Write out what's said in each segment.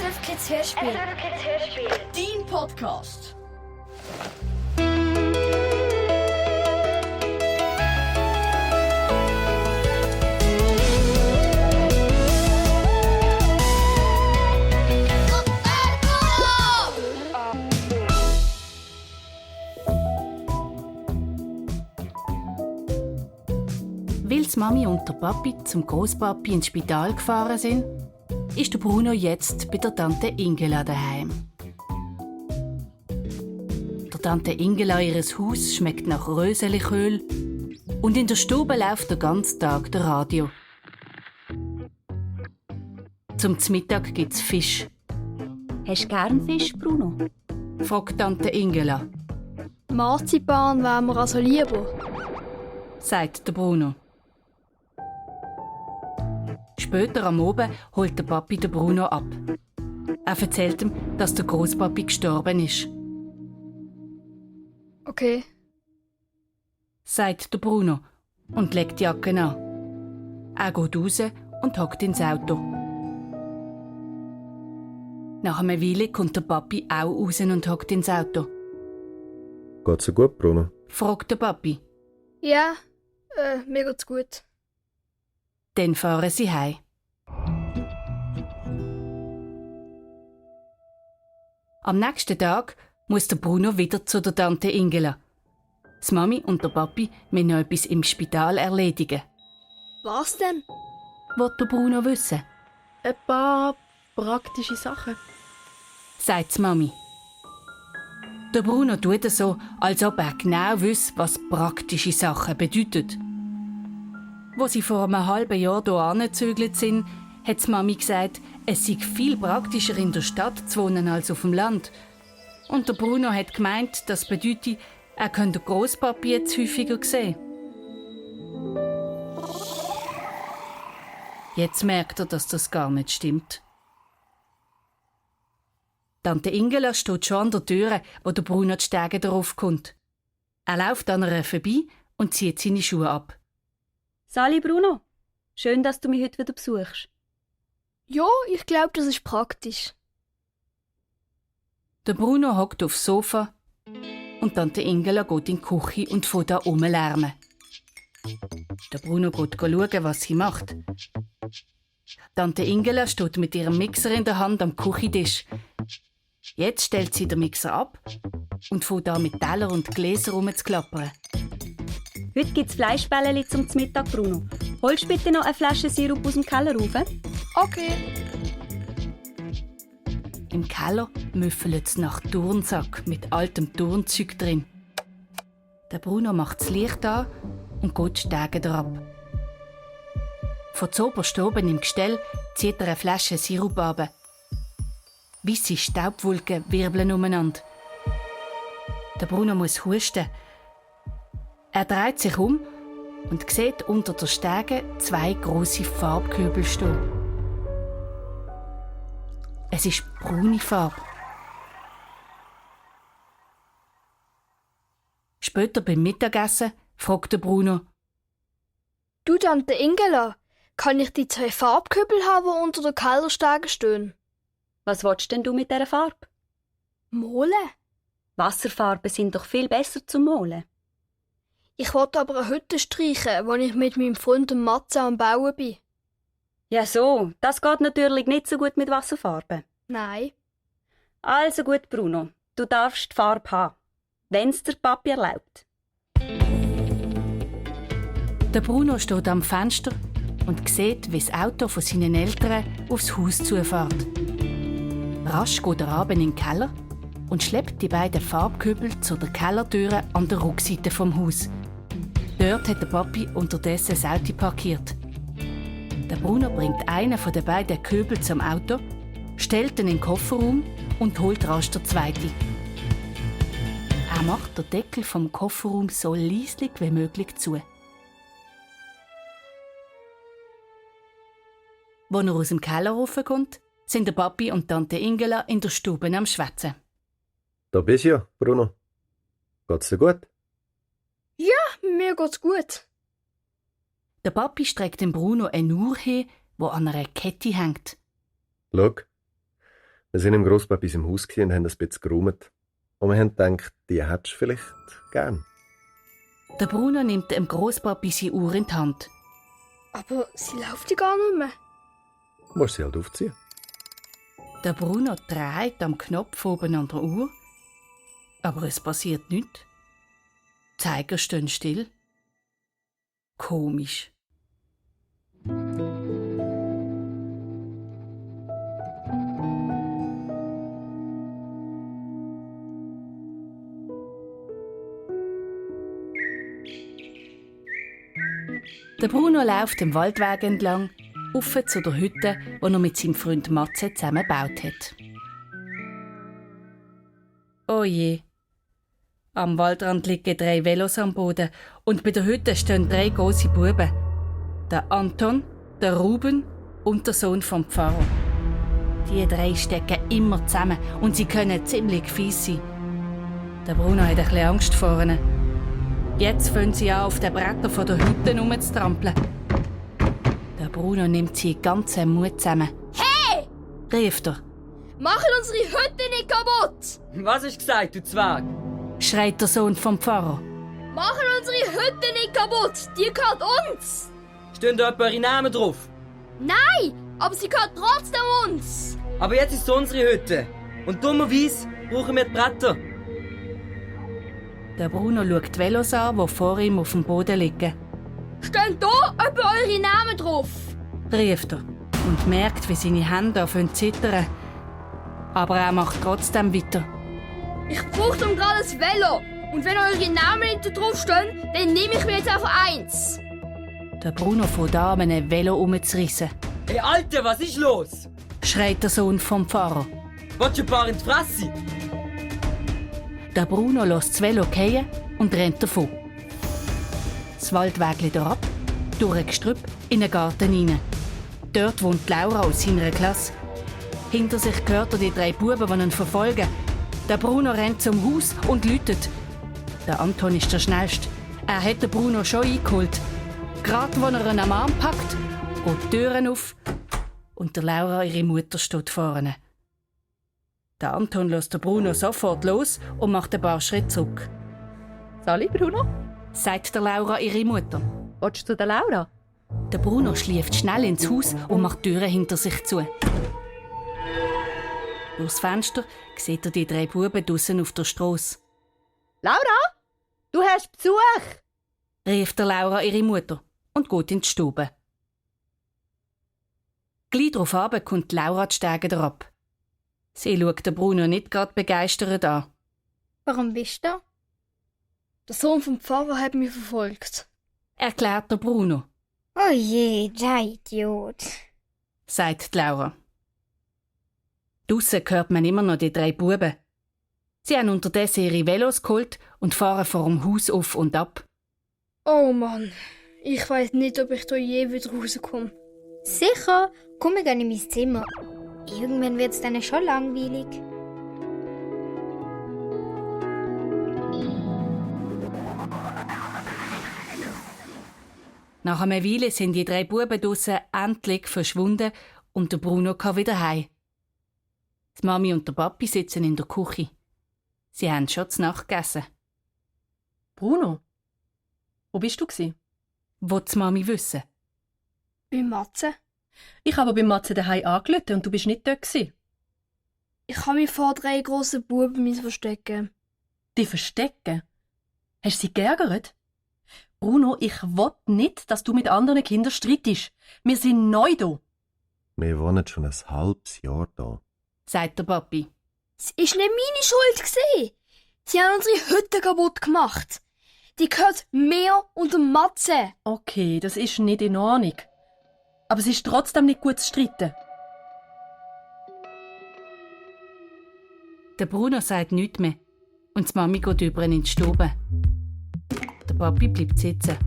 SRF Kids Hörspiel. SRF Kids Hörspiel. Dein Podcast. Weil die Mami und der Papi zum Großpapi ins Spital gefahren sind, ist der Bruno jetzt bei der Tante Ingela daheim. Der Tante Ingela ihres Haus schmeckt nach Röseliköl und in der Stube läuft den ganzen Tag der Radio. Zum Mittag gibt's Fisch. Hast du gern Fisch, Bruno? Fragt Tante Ingela, Marzipan wäre mir also lieber. sagt der Bruno. Später am Abend holt der Papi den Bruno ab. Er erzählt ihm, dass der Großpapi gestorben ist. Okay. Sagt der Bruno und legt die Jacke an. Er geht raus und hockt ins Auto. Nach einer Weile kommt der Papi auch raus und hockt ins Auto. Geht's dir gut, Bruno? Fragt der Papi. Ja, mir geht's gut. Dann fahren sie heim. Am nächsten Tag muss der Bruno wieder zu der Tante Ingela. Die Mami und der Papi müssen noch etwas im Spital erledigen. Was denn? Will der Bruno wissen, Ein paar praktische Sachen. sagt die Mami. Der Bruno tut so, als ob er genau wüsste, was praktische Sachen bedeuten. Wo sie vor einem halben Jahr hier angezügelt sind, hat die Mami gesagt, es sei viel praktischer in der Stadt zu wohnen als auf dem Land. Und der Bruno hat gemeint, das bedeutet, er könnte den Grosspapi jetzt häufiger sehen. Jetzt merkt er, dass das gar nicht stimmt. Tante Ingela steht schon an der Tür, wo der Bruno die Stege darauf kommt. Er läuft an ihr vorbei und zieht seine Schuhe ab. Sali, Bruno. Schön, dass du mich heute wieder besuchst. Ja, ich glaube, das ist praktisch. Der Bruno hockt aufs Sofa und Tante Ingela geht in die Küche und fängt an rumlärmen. Der Bruno geht schauen, was sie macht. Tante Ingela steht mit ihrem Mixer in der Hand am Küchentisch. Jetzt stellt sie den Mixer ab und fängt an, mit Teller und Gläser rumzuklappern. Heute gibt es Fleischbällchen zum Mittag, Bruno. Holst du bitte noch eine Flasche Sirup aus dem Keller rauf? Okay. Im Keller müffelt es nach Turnsack mit altem Turnzeug drin. Der Bruno macht das Licht an und geht die Stege herab. Von zoberst oben im Gestell zieht er eine Flasche Sirup ab. Weisse Staubwolken wirbeln umeinander. Der Bruno muss husten. Er dreht sich um und sieht unter der Stege 2 grosse Farbkübel stehen. Es ist braune Farbe. Später beim Mittagessen fragt der Bruno: Du, Tante Ingela, kann ich die 2 Farbkübel haben, die unter der Kellerstege stehen? Was willst denn du mit dieser Farbe? Malen? Wasserfarben sind doch viel besser zum Malen. Ich wollte aber eine Hütte streichen, wo ich mit meinem Freund Matze am Bauen bin. Ja so, das geht natürlich nicht so gut mit Wasserfarben. Nein. Also gut, Bruno, du darfst die Farbe haben, wenn es der Papi erlaubt. Der Bruno steht am Fenster und sieht, wie das Auto von seinen Eltern aufs Haus zufährt. Rasch geht er runter in den Keller und schleppt die beiden Farbkübel zu der Kellertüre an der Rückseite vom Haus. Dort hat der Papi unterdessen das Auto parkiert. Der Bruno bringt einen von den beiden Kübel zum Auto, stellt ihn in den Kofferraum und holt rasch den zweiten. Er macht den Deckel vom Kofferraum so leislich wie möglich zu. Als er aus dem Keller raufkommt, sind der Papi und Tante Ingela in der Stube am Schwätzen. Da bist du ja, Bruno. Geht's dir gut? Mir geht's gut. Der Papi streckt dem Bruno eine Uhr hin, die an einer Kette hängt. Schau, Wir sind im Grosspapis im Haus und haben ein bisschen geräumt. Und wir haben gedacht, die hättest du vielleicht gern. Der Bruno nimmt dem Grosspapi seine Uhr in die Hand. Aber sie läuft ja gar nicht mehr. Du musst sie halt aufziehen. Der Bruno dreht am Knopf oben an der Uhr, aber es passiert nichts. Die Zeiger stehen still. Komisch. Der Bruno läuft den Waldweg entlang, rauf zu der Hütte, die er mit seinem Freund Matze zusammen gebaut hat. Oh je. Am Waldrand liegen 3 Velos am Boden und bei der Hütte stehen 3 grosse Buben. Der Anton, der Ruben und der Sohn vom Pfarrer. Die 3 stecken immer zusammen und sie können ziemlich fies sein. Der Bruno hat ein bisschen Angst vor ihnen. Jetzt fangen sie an, auf den Brettern von der Hütte herumzutrampeln. Der Bruno nimmt seinen ganzen Mut zusammen. Hey! Rief er. Machen unsere Hütte nicht kaputt! Was hast du gesagt, du Zwerg? Schreit der Sohn vom Pfarrer. Machen unsere Hütte nicht kaputt! Die gehört uns! Stehen da eure Namen drauf? Nein! Aber sie gehört trotzdem uns! Aber jetzt ist es unsere Hütte. Und dummerweise brauchen wir die Bretter. Der Bruno schaut die Velos an, die vor ihm auf dem Boden liegen. Stehen da etwa eure Namen drauf? Rief er und merkt, wie seine Hände anfangen zu zittern. Aber er macht trotzdem weiter. Ich brauche darum gerade ein Velo. Und wenn eure Namen nicht draufstehen, dann nehme ich mir jetzt einfach eins. Der Bruno fängt an, einem Velo umzureissen. Hey Alter, was ist los? Schreit der Sohn vom Pfarrer. Willst du ein paar in die Fresse? Der Bruno lässt das Velo fallen und rennt davon. Das Waldwägli ab, durch ein Gestrüpp, in den Garten hinein. Dort wohnt Laura aus seiner Klasse. Hinter sich hört er die 3 Buben, die ihn verfolgen. Der Bruno rennt zum Haus und läutet. Der Anton ist der Schnellste. Er hat den Bruno schon eingeholt. Gerade als er ihn am Arm packt, geht die Türen auf und der Laura, ihre Mutter, steht vorne. Der Anton lässt den Bruno sofort los und macht ein paar Schritte zurück. Sali, Bruno? Sagt der Laura, ihre Mutter. Willst du zu der Laura? Der Bruno schläft schnell ins Haus und macht die Türen hinter sich zu. Durchs Fenster sieht er die 3 Buben draussen auf der Strasse. Laura? Du hast Besuch! Rief der Laura ihre Mutter und geht in die Stube. Gleich darauf kommt Laura die Stege herab. Sie schaut den Bruno nicht gerade begeistert an. Warum bist du da? Der Sohn vom Pfarrer hat mich verfolgt. Erklärt der Bruno, Oh je, der Idiot. sagt die Laura. Draussen hört man immer noch die 3 Buben. Sie haben unterdessen ihre Velos geholt und fahren vor dem Haus auf und ab. Oh Mann, ich weiß nicht, ob ich da je wieder rauskomme. Sicher, komm, wir gehen in mein Zimmer. Irgendwann wird's dann schon langweilig. Nach einer Weile sind die 3 Buben draussen endlich verschwunden und der Bruno kann wieder heim. Die Mami und der Papi sitzen in der Küche. Sie haben schon zu Nacht gegessen. Bruno? Wo bist du gsi? Will die Mami wissen? Bei Matze? Ich habe bei Matze daheim angerufen und du bist nicht dort gsi. Ich habe mich vor 3 grossen Buben verstecken. Die verstecken? Hast du sie geärgert? Bruno, ich will nicht, dass du mit anderen Kindern streitest. Wir sind neu da. Wir wohnen schon ein halbes Jahr da. Sagt der Papi. Es war nicht meine Schuld gewesen. Sie haben unsere Hütte kaputt gemacht. Die gehört mir und dem Matze. Okay, das ist nicht in Ordnung. Aber es ist trotzdem nicht gut zu streiten. Der Bruno sagt nichts mehr und die Mami geht über in die Stube. Der Papi bleibt sitzen.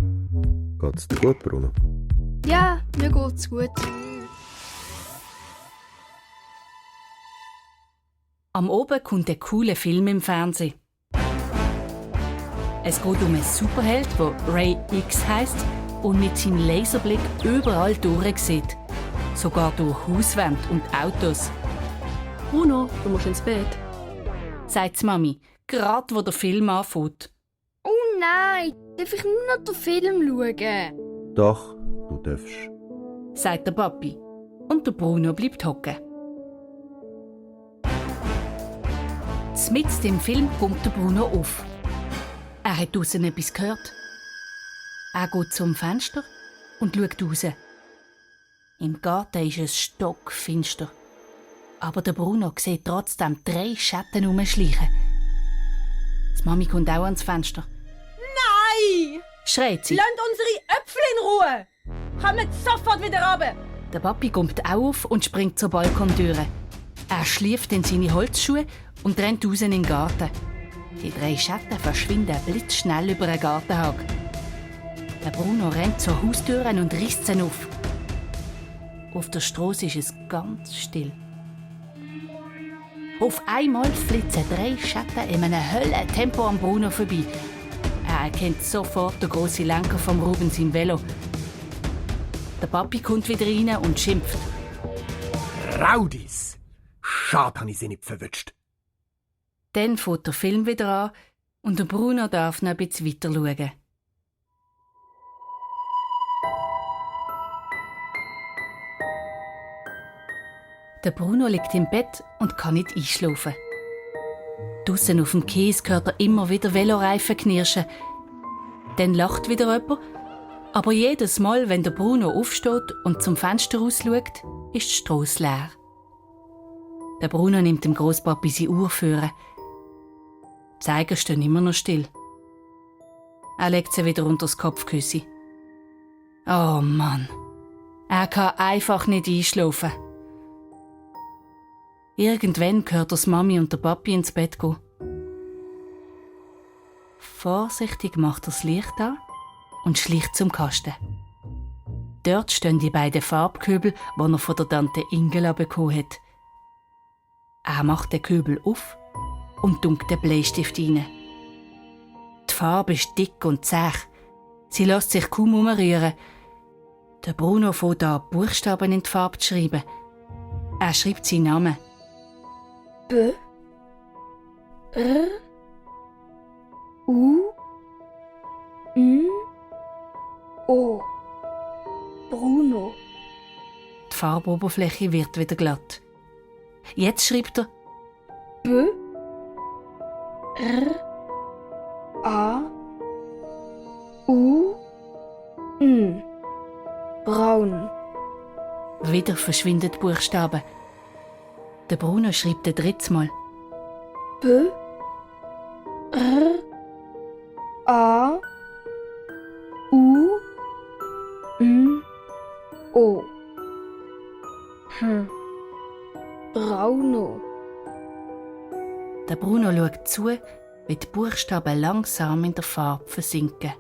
Geht's dir gut, Bruno? Ja, mir geht's gut. Am Oben kommt ein cooler Film im Fernsehen. Es geht um einen Superheld, der Ray X heisst und mit seinem Laserblick überall durchsieht. Sogar durch Hauswände und Autos. Bruno, du musst ins Bett. sagt die Mami, gerade wo der Film anfängt. Oh nein, darf ich nur noch den Film schauen? Doch, du darfst. Sagt der Papi. Und der Bruno bleibt hocken. Mitten im Film kommt der Bruno auf. Er hat draussen etwas gehört. Er geht zum Fenster und schaut raus. Im Garten ist es stockfinster. Aber der Bruno sieht trotzdem 3 Schatten herumschleichen. Die Mami kommt auch ans Fenster. Nein! Schreit sie. Lasst unsere Äpfel in Ruhe! Kommt sofort wieder runter! Der Papi kommt auch auf und springt zur Balkontüre. Er schlieft in seine Holzschuhe und rennt raus in den Garten. Die 3 Schatten verschwinden blitzschnell über den Gartenhag. Der Bruno rennt zur Haustür und reißt sie auf. Auf der Strasse ist es ganz still. Auf einmal flitzen 3 Schatten in einem Höllentempo am Bruno vorbei. Er erkennt sofort den grossen Lenker vom Rubens im Velo. Der Papi kommt wieder rein und schimpft. Raudis! Schade, habe ich sie nicht verwünscht. Dann fängt der Film wieder an und der Bruno darf noch ein bisschen weiter schauen. Der Bruno liegt im Bett und kann nicht einschlafen. Draussen auf dem Kies hört er immer wieder Veloreifen knirschen. Dann lacht wieder jemand, aber jedes Mal, wenn der Bruno aufsteht und zum Fenster rausschaut, ist die Strasse leer. Der Bruno nimmt dem Grosspapi seine Uhr führen. Die Zeiger stehen immer noch still. Er legt sie wieder unter das Kopfkissen. Oh Mann, er kann einfach nicht einschlafen. Irgendwann hört er Mami und der Papi ins Bett gehen. Vorsichtig macht er das Licht an und schleicht zum Kasten. Dort stehen die beiden Farbkübel, die er von der Tante Ingela bekommen hat. Er macht den Kübel auf und tunkt den Bleistift rein. Die Farbe ist dick und zäh. Sie lässt sich kaum umrühren. Der Bruno fängt an, Buchstaben in die Farbe zu schreiben. Er schreibt seinen Namen. B R U N O Bruno. Die Farboberfläche wird wieder glatt. Jetzt schreibt er B R A U N Braun. Wieder verschwinden die Buchstaben. Der Bruno schreibt ein drittes Mal. B R A U N O Brauno. Der Bruno schaut zu, wie die Buchstaben langsam in der Farbe versinken.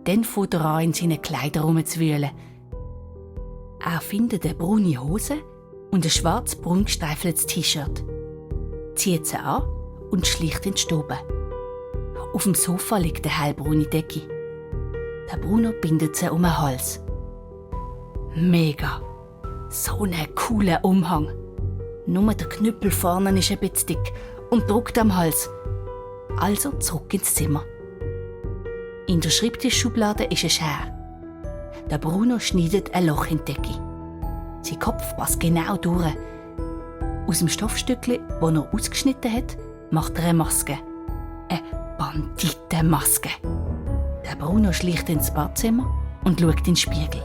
Dann fängt er an, in seinen Kleidern herumzuwühlen. Er findet eine braune Hose und ein schwarz-braun gestreifeltes T-Shirt. Zieht sie an und schleicht in die Stube. Auf dem Sofa liegt eine hellbraune Decke. Der Bruno bindet sie um den Hals. Mega! So ein cooler Umhang. Nur der Knüppel vorne ist ein bisschen dick und drückt am Hals. Also zurück ins Zimmer. In der Schreibtischschublade ist eine Schere. Der Bruno schneidet ein Loch in die Decke. Sein Kopf passt genau durch. Aus dem Stoffstückchen, das er ausgeschnitten hat, macht er eine Maske. Eine Banditenmaske. Der Bruno schleicht ins Badzimmer und schaut in den Spiegel.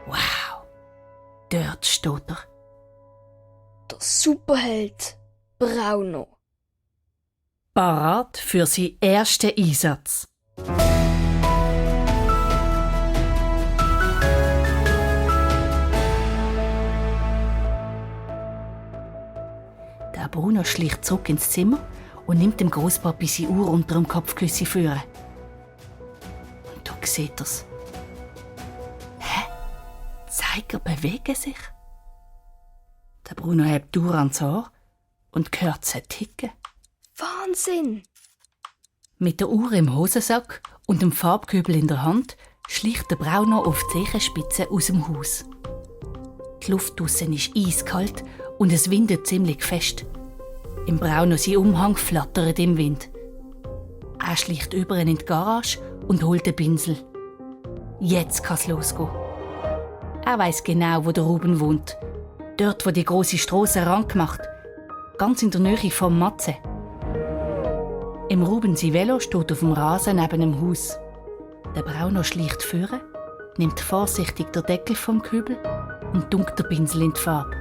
Wow, dort steht er. Der Superheld Brauno. Parat für seinen ersten Einsatz. Der Bruno schleicht zurück ins Zimmer und nimmt dem Grosspapi seine Uhr unter dem Kopfkissen führen. Und da sieht er's. Hä? Die Zeiger bewegen sich? Der Bruno hebt die Uhr ans Ohr und hört sie ticken. Wahnsinn! Mit der Uhr im Hosensack und dem Farbkübel in der Hand schleicht der Bruno auf die Zehenspitze aus dem Haus. Die Luft draussen ist eiskalt und es windet ziemlich fest. Im Brauno sein Umhang flattert im Wind. Er schleicht über in die Garage und holt den Pinsel. Jetzt kann's losgehen. Er weiss genau, wo der Ruben wohnt. Dort, wo die grosse Strasse rank macht. Ganz in der Nähe vom Matze. Im Ruben sein Velo steht auf dem Rasen neben dem Haus. Der Brauno schleicht führen, nimmt vorsichtig den Deckel vom Kübel und tunkt den Pinsel in die Farbe.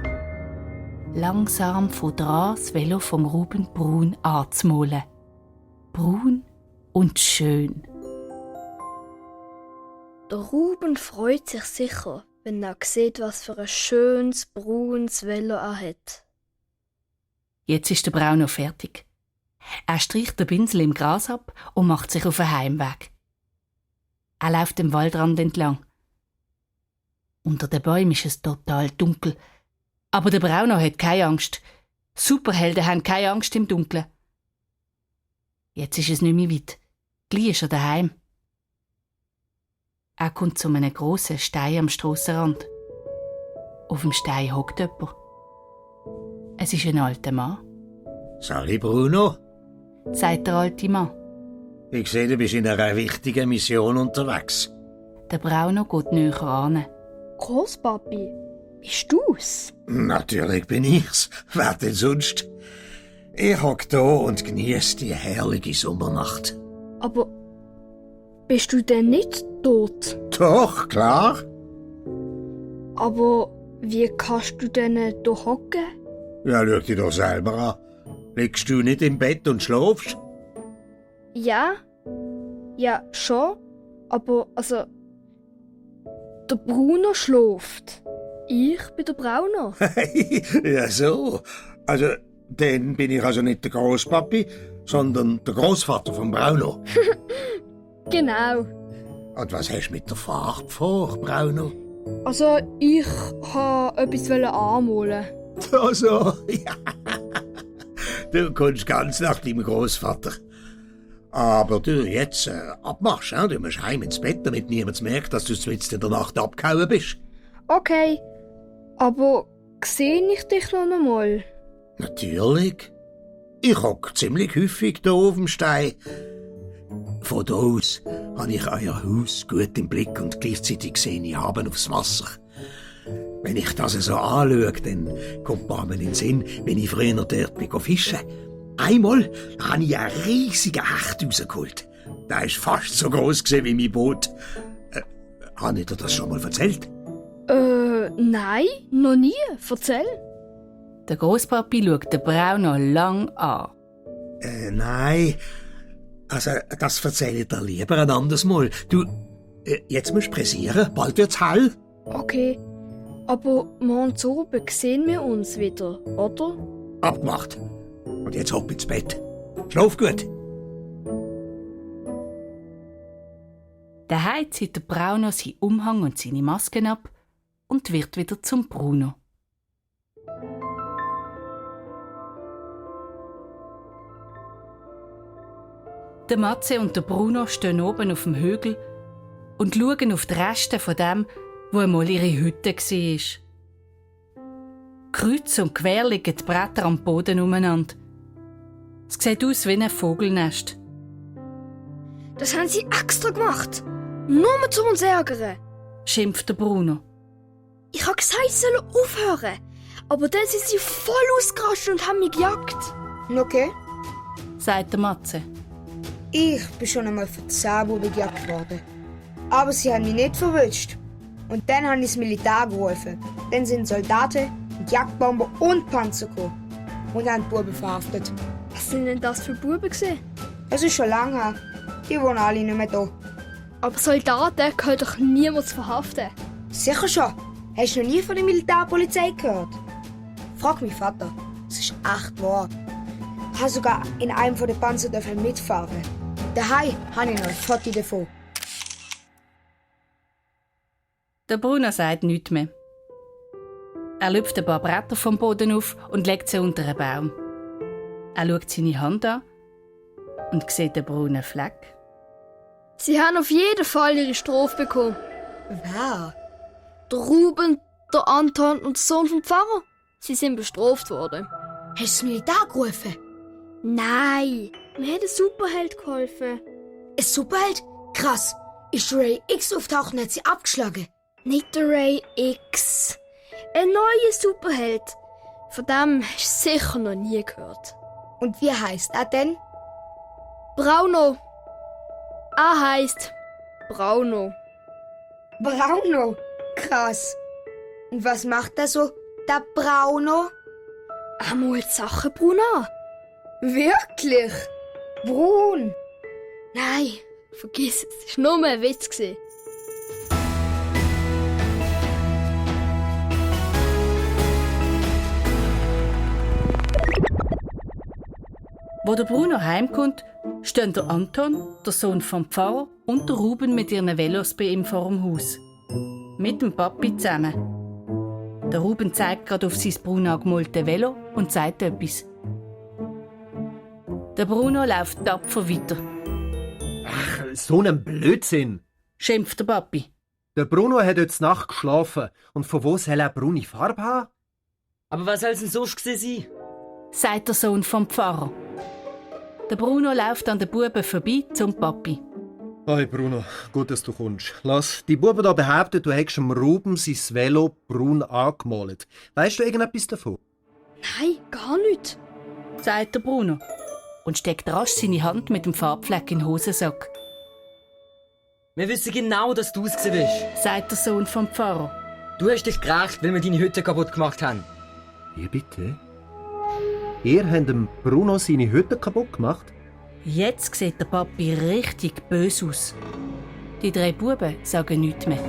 Langsam fängt an, das Velo vom Ruben braun anzumalen. Braun und schön. Der Ruben freut sich sicher, wenn er sieht, was für ein schönes, braunes Velo er hat. Jetzt ist der Brauno fertig. Er streicht den Pinsel im Gras ab und macht sich auf den Heimweg. Er läuft dem Waldrand entlang. Unter den Bäumen ist es total dunkel. Aber der Brauno hat keine Angst. Superhelden haben keine Angst im Dunkeln. Jetzt ist es nicht mehr weit. Gleich ist er daheim. Er kommt zu einem grossen Stein am Strassenrand. Auf dem Stein hockt jemand. Es ist ein alter Mann, Sali Bruno, sagt der alte Mann. ich sehe, du bist in einer wichtigen Mission unterwegs. Der Brauno geht näher an. Großpapi, bist du's? Natürlich bin ich's. Wer denn sonst? Ich hock da und genieße die herrliche Sommernacht. Aber bist du denn nicht tot? Doch, klar. Aber wie kannst du denn da hocken? Ja, schau dich doch selber an. Liegst du nicht im Bett und schlafst? Ja, schon. Aber, der Bruno schläft. Ich bin der Brauno. Ja, so. Also, dann bin ich also nicht der Großpapi, sondern der Großvater von Bruno. Genau. Und was hast du mit der Farbe vor, Bruno? Also, ich wollte etwas anmalen. Also, ja. Du kommst ganz nach deinem Großvater. Aber du, jetzt abmachst, du musst heim ins Bett, damit niemand merkt, dass du mitten in der Nacht abgehauen bist. Okay, aber sehe ich dich noch einmal? Natürlich. Ich hock ziemlich häufig hier auf dem Stein. Von da aus habe ich euer Haus gut im Blick und gleichzeitig sehe ich Haben aufs Wasser. Wenn ich das so anschaue, dann kommt mir in den Sinn, wenn ich früher dort bin fischen. Einmal habe ich einen riesigen Hecht rausgeholt. Der war fast so gross wie mein Boot. Habe ich dir das schon mal erzählt? Nein, noch nie. Erzähl. Der Großpapi schaut den Brauno lang an. Nein. Also, das erzähle ich dir lieber ein anderes Mal. Du, jetzt musst du pressieren, bald wird's hell. Okay, aber morgen oben sehen wir uns wieder, oder? Abgemacht. Und jetzt hopp ins Bett. Schlaf gut. Daheim zieht der Brauno seinen Umhang und seine Masken ab und wird wieder zum Bruno. Der Matze und der Bruno stehen oben auf dem Hügel und schauen auf die Reste von dem, wo einmal ihre Hütte war. Kreuz und quer liegen die Bretter am Boden umeinander. Es sieht aus wie ein Vogelnest. Das haben sie extra gemacht. Nur um zu uns ärgern. Schimpft der Bruno. Ich habe gesagt, sie sollen aufhören. Aber dann sind sie voll ausgerastet und haben mich gejagt. Okay. Sagt der Matze. Ich bin schon einmal von 10 Buben gejagt worden. Aber sie haben mich nicht verwünscht. Und dann habe ich das Militär gerufen. Dann sind Soldaten, Jagdbomber und Panzer gekommen. Und haben die Buben verhaftet. Was sind denn das für Buben gewesen? Es ist schon lange her. Die wohnen alle nicht mehr da. Aber Soldaten können doch niemand verhaften. Sicher schon. Hast du noch nie von der Militärpolizei gehört? Frag mich Vater. Es ist echt wahr. Ich habe sogar in einem der Panzer mitfahren. Daheim habe ich noch ein Foto davon. Der Bruno sagt nichts mehr. Er lüpft ein paar Bretter vom Boden auf und legt sie unter einen Baum. Er schaut seine Hand an und sieht den braunen Fleck. Sie haben auf jeden Fall ihre Strophe bekommen. Wer? Der Ruben Der Anton und der Sohn vom Pfarrer. Sie sind bestraft worden. Hast du das Militär gerufen? Nein, mir hat ein Superheld geholfen. Ein Superheld? Krass. Ist Ray X auftaucht und hat sie abgeschlagen? Nicht der Ray X. Ein neuer Superheld. Von dem hast du sicher noch nie gehört. Und wie heisst er denn? Brauno. Er heisst Brauno. Brauno? Krass. Und was macht er so, der Brauno? Er malt Sachen brun an. Wirklich? Brun? Nein, vergiss es. Es war nur ein Witz. Wo der Bruno heimkommt, stehen der Anton, der Sohn vom Pfarrer, und der Ruben mit ihren Velos bei ihm vor dem Haus. Mit dem Papi zusammen. Der Ruben zeigt gerade auf sein braun angemalte Velo und sagt etwas. Der Bruno läuft tapfer weiter. Ach, so ein Blödsinn. Schimpft der Papi. Der Bruno hat heute Nacht geschlafen. Und von wo soll er braune Farbe haben? Aber was soll es denn sonst gewesen sein? Sagt der Sohn vom Pfarrer. Der Bruno läuft an den Buben vorbei zum Papi. Hi Bruno, gut, dass du kommst. Lass, die Buben da behaupten, du hättest dem Ruben sein Velo braun angemalt. Weißt du irgendetwas davon? Nein, gar nicht. Sagt der Bruno und steckt rasch seine Hand mit dem Farbfleck in den Hosensack. Wir wissen genau, dass du es bist. Sagt der Sohn vom Pfarrer. Du hast dich gerecht, weil wir deine Hütte kaputt gemacht haben. Wie bitte? Ihr habt dem Bruno seine Hütte kaputt gemacht? Jetzt sieht der Papi richtig böse aus. Die 3 Buben sagen nichts mehr.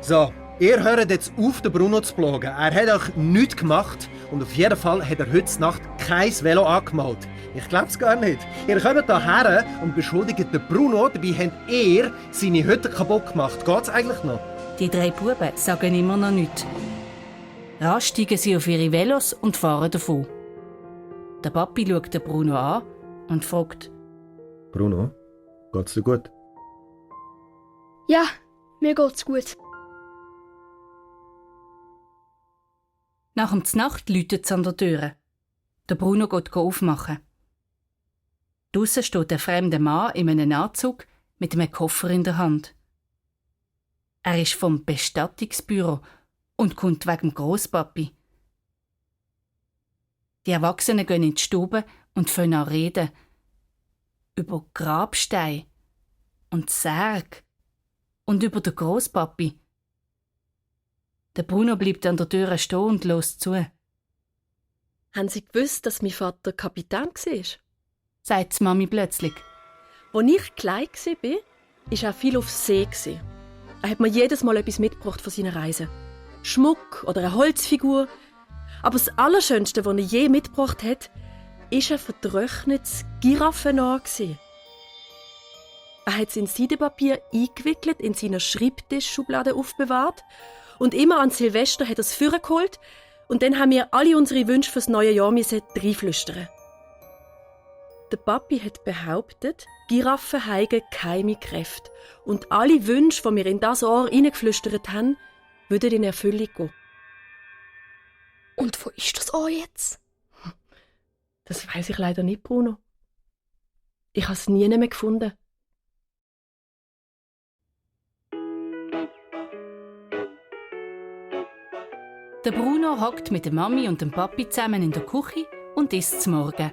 So, ihr hört jetzt auf, den Bruno zu plagen. Er hat euch nichts gemacht und auf jeden Fall hat er heute Nacht kein Velo angemalt. Ich glaub's gar nicht. Ihr kommt hierher und beschuldigt den Bruno, dabei habt ihr seine Hütte kaputt gemacht. Geht's eigentlich noch? Die 3 Buben sagen immer noch nichts. Rasch steigen sie auf ihre Velos und fahren davon. Der Papi schaut den Bruno an und fragt: Bruno, geht's dir gut? Ja, mir geht's gut. Nach dem Znacht läutet es an der Tür. Der Bruno geht aufmachen. Draussen steht ein fremder Mann in einem Anzug mit einem Koffer in der Hand. Er ist vom Bestattungsbüro und kommt wegen dem Grosspapi. Die Erwachsenen gehen in die Stube und fangen an reden. Über Grabsteine und Särge und über den Grosspapi. Der Bruno bleibt an der Tür stehen und hört zu. Haben Sie gewusst, dass mein Vater Kapitän war? Sagt die Mami plötzlich. Als ich klein war, war er viel auf See. Er hat mir jedes Mal etwas mitgebracht von seinen Reisen. Schmuck oder eine Holzfigur. Aber das Allerschönste, was er je mitgebracht hat, war ein vertrocknetes Giraffenohr. Er hat es in Seidenpapier eingewickelt, in seiner Schreibtischschublade aufbewahrt und immer an Silvester hat er es vorgeholt und dann haben wir alle unsere Wünsche fürs neue Jahr reinflüstern. Der Papi hat behauptet, Giraffen haben geheime Kräfte und alle Wünsche, die wir in das Ohr reingeflüstert haben, würden in Erfüllung gehen. Und wo ist das Ohr jetzt? Das weiss ich leider nicht, Bruno. Ich habe es nie mehr gefunden. Der Bruno hockt mit der Mami und dem Papi zusammen in der Küche und isst zum Morgen.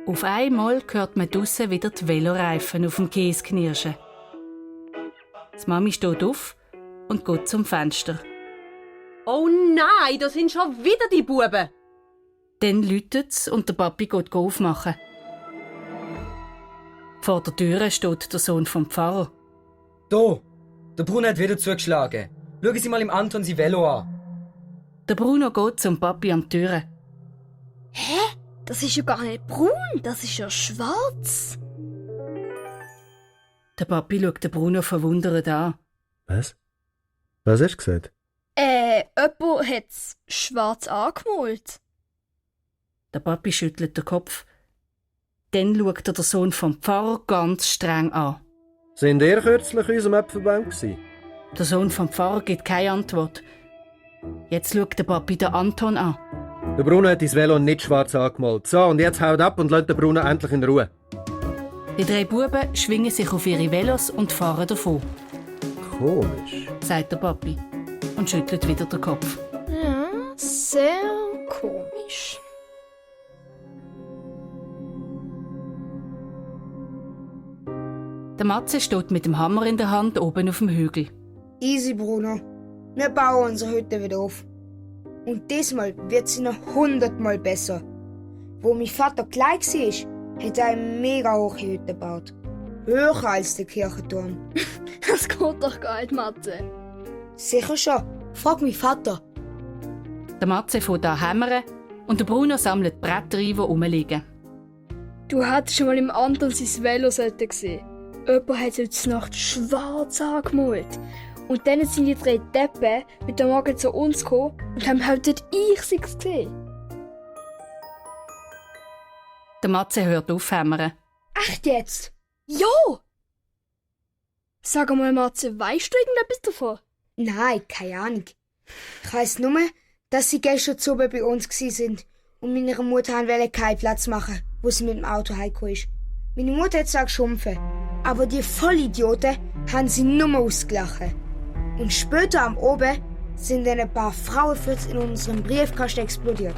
Auf einmal hört man draussen wieder die Veloreifen auf dem Käse knirschen. Die Mami steht auf und geht zum Fenster. Oh nein, da sind schon wieder die Buben! Dann läutet's und der Papi geht aufmachen. Vor der Tür steht der Sohn vom Pfarrer. Da! Der Bruno hat wieder zugeschlagen. Schauen Sie mal im Anton sein Velo an. Der Bruno geht zum Papi an die Tür. Hä? Das ist ja gar nicht braun, das ist ja schwarz. Der Papi schaut den Bruno verwundert an. Was? Was hast du gesagt? Jemand hat's schwarz angemalt. Der Papi schüttelt den Kopf. Dann schaut er den Sohn vom Pfarrer ganz streng an. Sind ihr kürzlich in unserem Äpfelbaum gewesen? Der Sohn vom Pfarrer gibt keine Antwort. Jetzt schaut der Papi den Anton an. Der Bruno hat das Velo nicht schwarz angemalt. So, und jetzt haut ab und lasst den Bruno endlich in Ruhe. Die 3 Buben schwingen sich auf ihre Velos und fahren davon, Komisch. sagt der Papi und schüttelt wieder den Kopf. Ja, sehr komisch. Der Matze steht mit dem Hammer in der Hand oben auf dem Hügel. Easy, Bruno. Wir bauen unsere Hütte wieder auf. Und diesmal wird sie noch 100-mal besser. Wo mein Vater klein war, hat er eine mega hohe Hütte gebaut. Höher als der Kirchenturm. Das geht doch gar nicht, Matze. Sicher schon. Frag meinen Vater. Der Matze fährt an hämmern und der Bruno sammelt Bretter ein, die rumliegen. Du hättest schon mal im Anton sein Velo gesehen. Jemand hat heute Nacht schwarz angemalt. Und dann sind die 3 Deppen mit dem Morgen zu uns gekommen und haben behauptet, ich sei es gesehen. Der Matze hört auf hämmern. Echt jetzt? Ja! Sag mal, Matze, weißt du irgendetwas davon? Nein, keine Ahnung. Ich weiss nur, dass sie gestern zu bei uns sind und meiner Mutter wollte keinen Platz machen, wo sie mit dem Auto heimgekommen ist. Meine Mutter hat zwar geschumpfen, aber die Vollidioten haben sie nur ausgelacht. Und später am Oben sind dann ein paar Frauenfürze in unserem Briefkasten explodiert.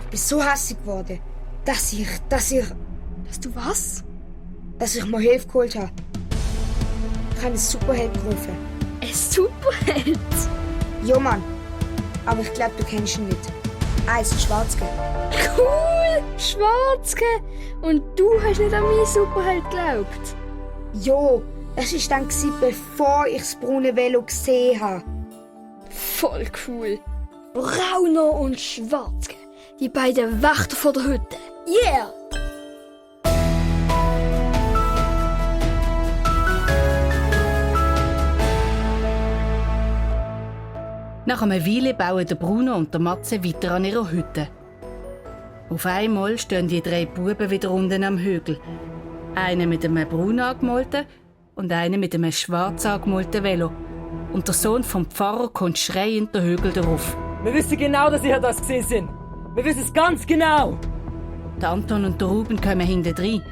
Ich bin so hässlich geworden, dass ich Dass du was? dass ich mal Hilfe geholt habe. Ich habe einen Superheld gerufen. Ein Superheld? Ja, Mann. Aber ich glaube, du kennst ihn nicht. Er ist Schwarzke. Cool! Schwarzke! Und du hast nicht an meinen Superheld geglaubt? Jo, das war dann, bevor ich das braune Velo gesehen habe. Voll cool. Bruno und Schwarzke. Die beiden Wächter vor der Hütte. Yeah! Nach einer Weile bauen der Bruno und der Matze weiter an ihrer Hütte. Auf einmal stehen die 3 Buben wieder unten am Hügel. Einer mit einem braun angemalten und einer mit einem schwarz angemalten Velo. Und der Sohn vom Pfarrer kommt schreiend den Hügel darauf. Wir wissen genau, dass ihr das gesehen sind. Wir wissen es ganz genau. Der Anton und der Ruben kommen hinten rein.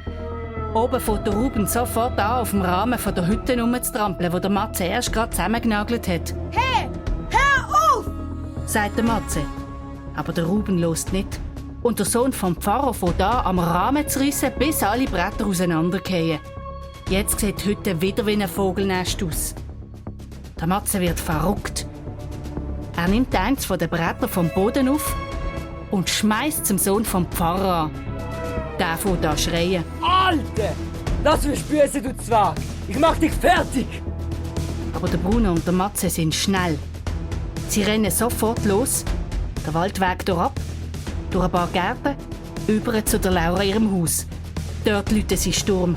Oben fährt der Ruben sofort an, auf dem Rahmen von der Hütte herumzutrampeln, wo der Matze erst gerade zusammengenagelt hat. Hey, hör auf! Sagt der Matze. Aber der Ruben lässt nicht. Und der Sohn vom Pfarrer fängt an, am Rahmen zu rissen, bis alle Bretter auseinanderfallen. Jetzt sieht die Hütte wieder wie ein Vogelnest aus. Der Matze wird verrückt. Er nimmt eins von den Brettern vom Boden auf und schmeißt zum Sohn vom Pfarrer an. Der fängt an zu schreien. Alter! Das verspürst du zwar. Ich mach dich fertig! Aber der Bruno und der Matze sind schnell. Sie rennen sofort los, den Waldweg durchab, durch ein paar Gärten, über zu der Laura ihrem Haus. Dort läuten sie Sturm.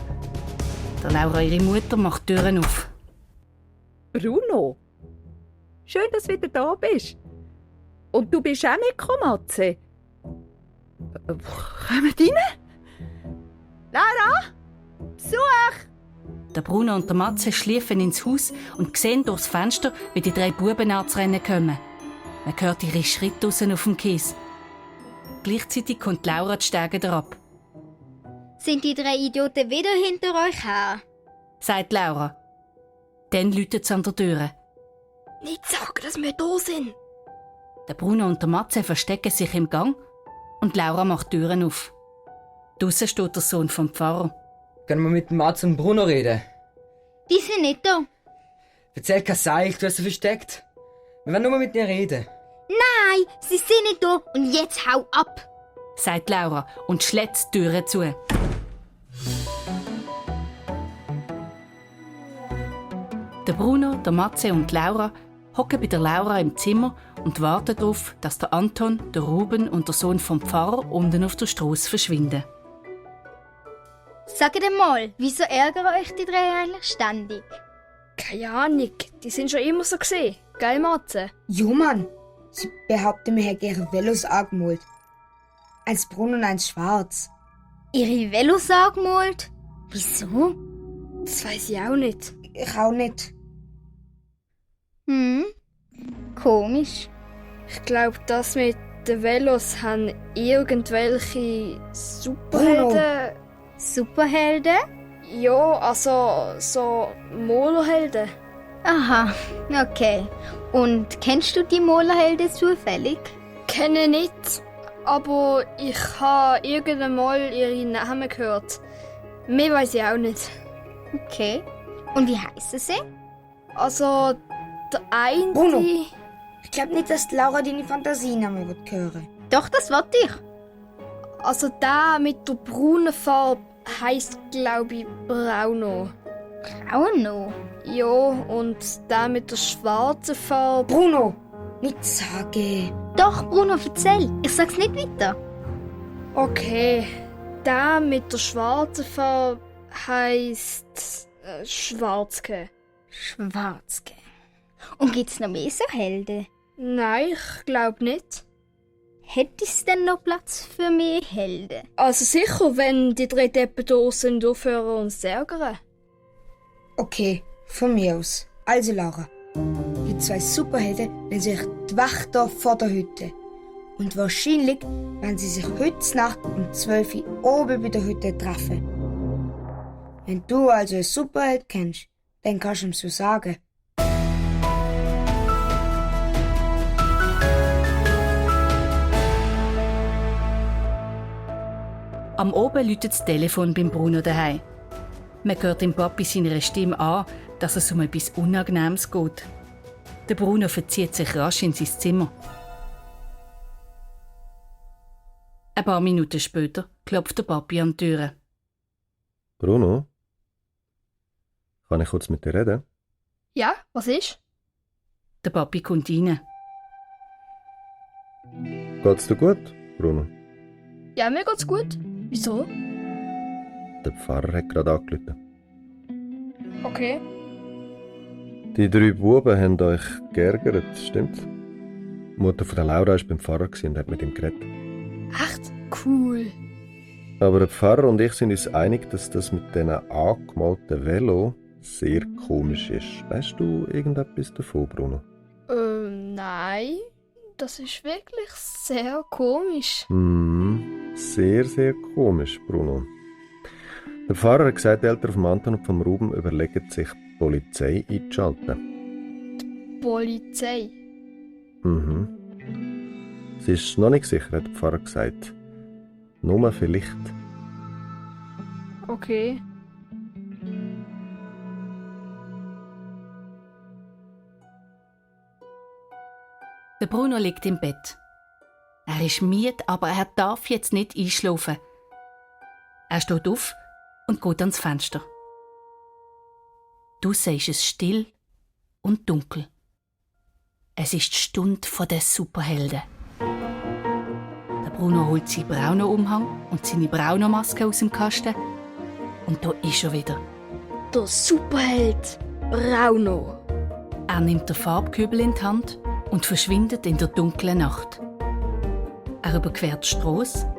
Der Laura, ihre Mutter, macht die Türen auf. Bruno, schön, dass du wieder da bist. Und du bist auch mitgekommen, Matze. Kommt rein? Laura, Besuch! Der Bruno und der Matze schliefen ins Haus und sehen durchs Fenster, wie die 3 Buben anzurennen kommen. Man hört ihre Schritte draussen auf dem Kies. Gleichzeitig kommt Laura die Stege herab. Sind die 3 Idioten wieder hinter euch her? Sagt Laura. Dann läutet es an der Tür. Nicht sagen, dass wir da sind. Der Bruno und der Matze verstecken sich im Gang und Laura macht die Türen auf. Draussen steht der Sohn vom Pfarrer. Können wir mit dem Matze und Bruno reden? Die sind nicht da. Erzähl kein Seich, du hast sie versteckt. Wir wollen nur mit dir reden. Nein, sie sind nicht da und jetzt hau ab. Sagt Laura und schlägt die Türen zu. Der Bruno, der Matze und Laura hocken bei der Laura im Zimmer und warten darauf, dass der Anton, der Ruben und der Sohn vom Pfarrer unten auf der Strasse verschwinden. Sagt mal, wieso ärgern euch die 3 eigentlich ständig? Keine Ahnung, die sind schon immer so gesehen. Gell, Matze? Jo, Mann. Sie behaupten, wir hätten ihre Velos angemalt. Eins braun und eins schwarz. Ihre Velos angemalt? Wieso? Das weiß ich auch nicht. Ich auch nicht. Komisch. Ich glaube, das mit den Velos haben irgendwelche Superhelden. Superhelden? Ja, also so Molerhelden. Aha, okay. Und kennst du die Molerhelden zufällig? Kenne nicht, aber ich habe irgendwann mal ihre Namen gehört. Mehr weiß ich auch nicht. Okay. Und wie heißen sie? Also, der eine... Bruno, ich glaube nicht, dass Laura deine Fantasienamen wird hören. Doch, das wollte ich. Also der mit der braunen Farbe heisst, glaube ich, Brauno. Brauno? Ja, und der mit der schwarzen Farbe... Bruno, nicht sagen. Doch, Bruno, erzähl. Ich sag's nicht weiter. Okay, der mit der schwarzen Farbe heisst Schwarzke. Schwarzke. Und gibt's noch mehr so Helden? Nein, ich glaube nicht. Hätte es denn noch Platz für mehr Helden? Also sicher, wenn die 3 Deppen da sind, aufhören uns zu ärgern. Okay, von mir aus. Also Laura, die 2 Superhelden nennen sich die Wächter vor der Hütte. Und wahrscheinlich werden sie sich heute Nacht um 12 Uhr oben bei der Hütte treffen. Wenn du also einen Superheld kennst, dann kannst du ihm so sagen. Am Oben läutet das Telefon beim Bruno daheim. Man hört dem Papi seiner Stimme an, dass es um etwas Unangenehmes geht. Der Bruno verzieht sich rasch in sein Zimmer. Ein paar Minuten später klopft der Papi an die Tür. Bruno? Kann ich kurz mit dir reden? Ja, was ist? Der Papi kommt rein. Geht's dir gut, Bruno? Ja, mir geht's gut. Wieso? Der Pfarrer hat gerade angerufen. Okay. Die 3 Buben haben euch geärgert, stimmt's? Die Mutter von der Laura war beim Pfarrer und hat mit ihm geredet. Echt? Cool. Aber der Pfarrer und ich sind uns einig, dass das mit diesen angemalten Velo sehr komisch ist. Weißt du irgendetwas davon, Bruno? Nein. Das ist wirklich sehr komisch. Sehr, sehr komisch, Bruno. Der Pfarrer hat gesagt, die Eltern von Anton und von Ruben überlegen sich, die Polizei einzuschalten. Polizei? Es ist noch nicht sicher, hat der Pfarrer gesagt. Nur vielleicht. Okay. Der Bruno liegt im Bett. Er ist müde, aber er darf jetzt nicht einschlafen. Er steht auf und geht ans Fenster. Draussen ist es still und dunkel. Es ist die Stunde der Superhelden. Der Bruno holt seinen braunen Umhang und seine braune Maske aus dem Kasten. Und da ist er wieder. Der Superheld Brauno. Er nimmt den Farbkübel in die Hand und verschwindet in der dunklen Nacht. Er überquert die Strasse,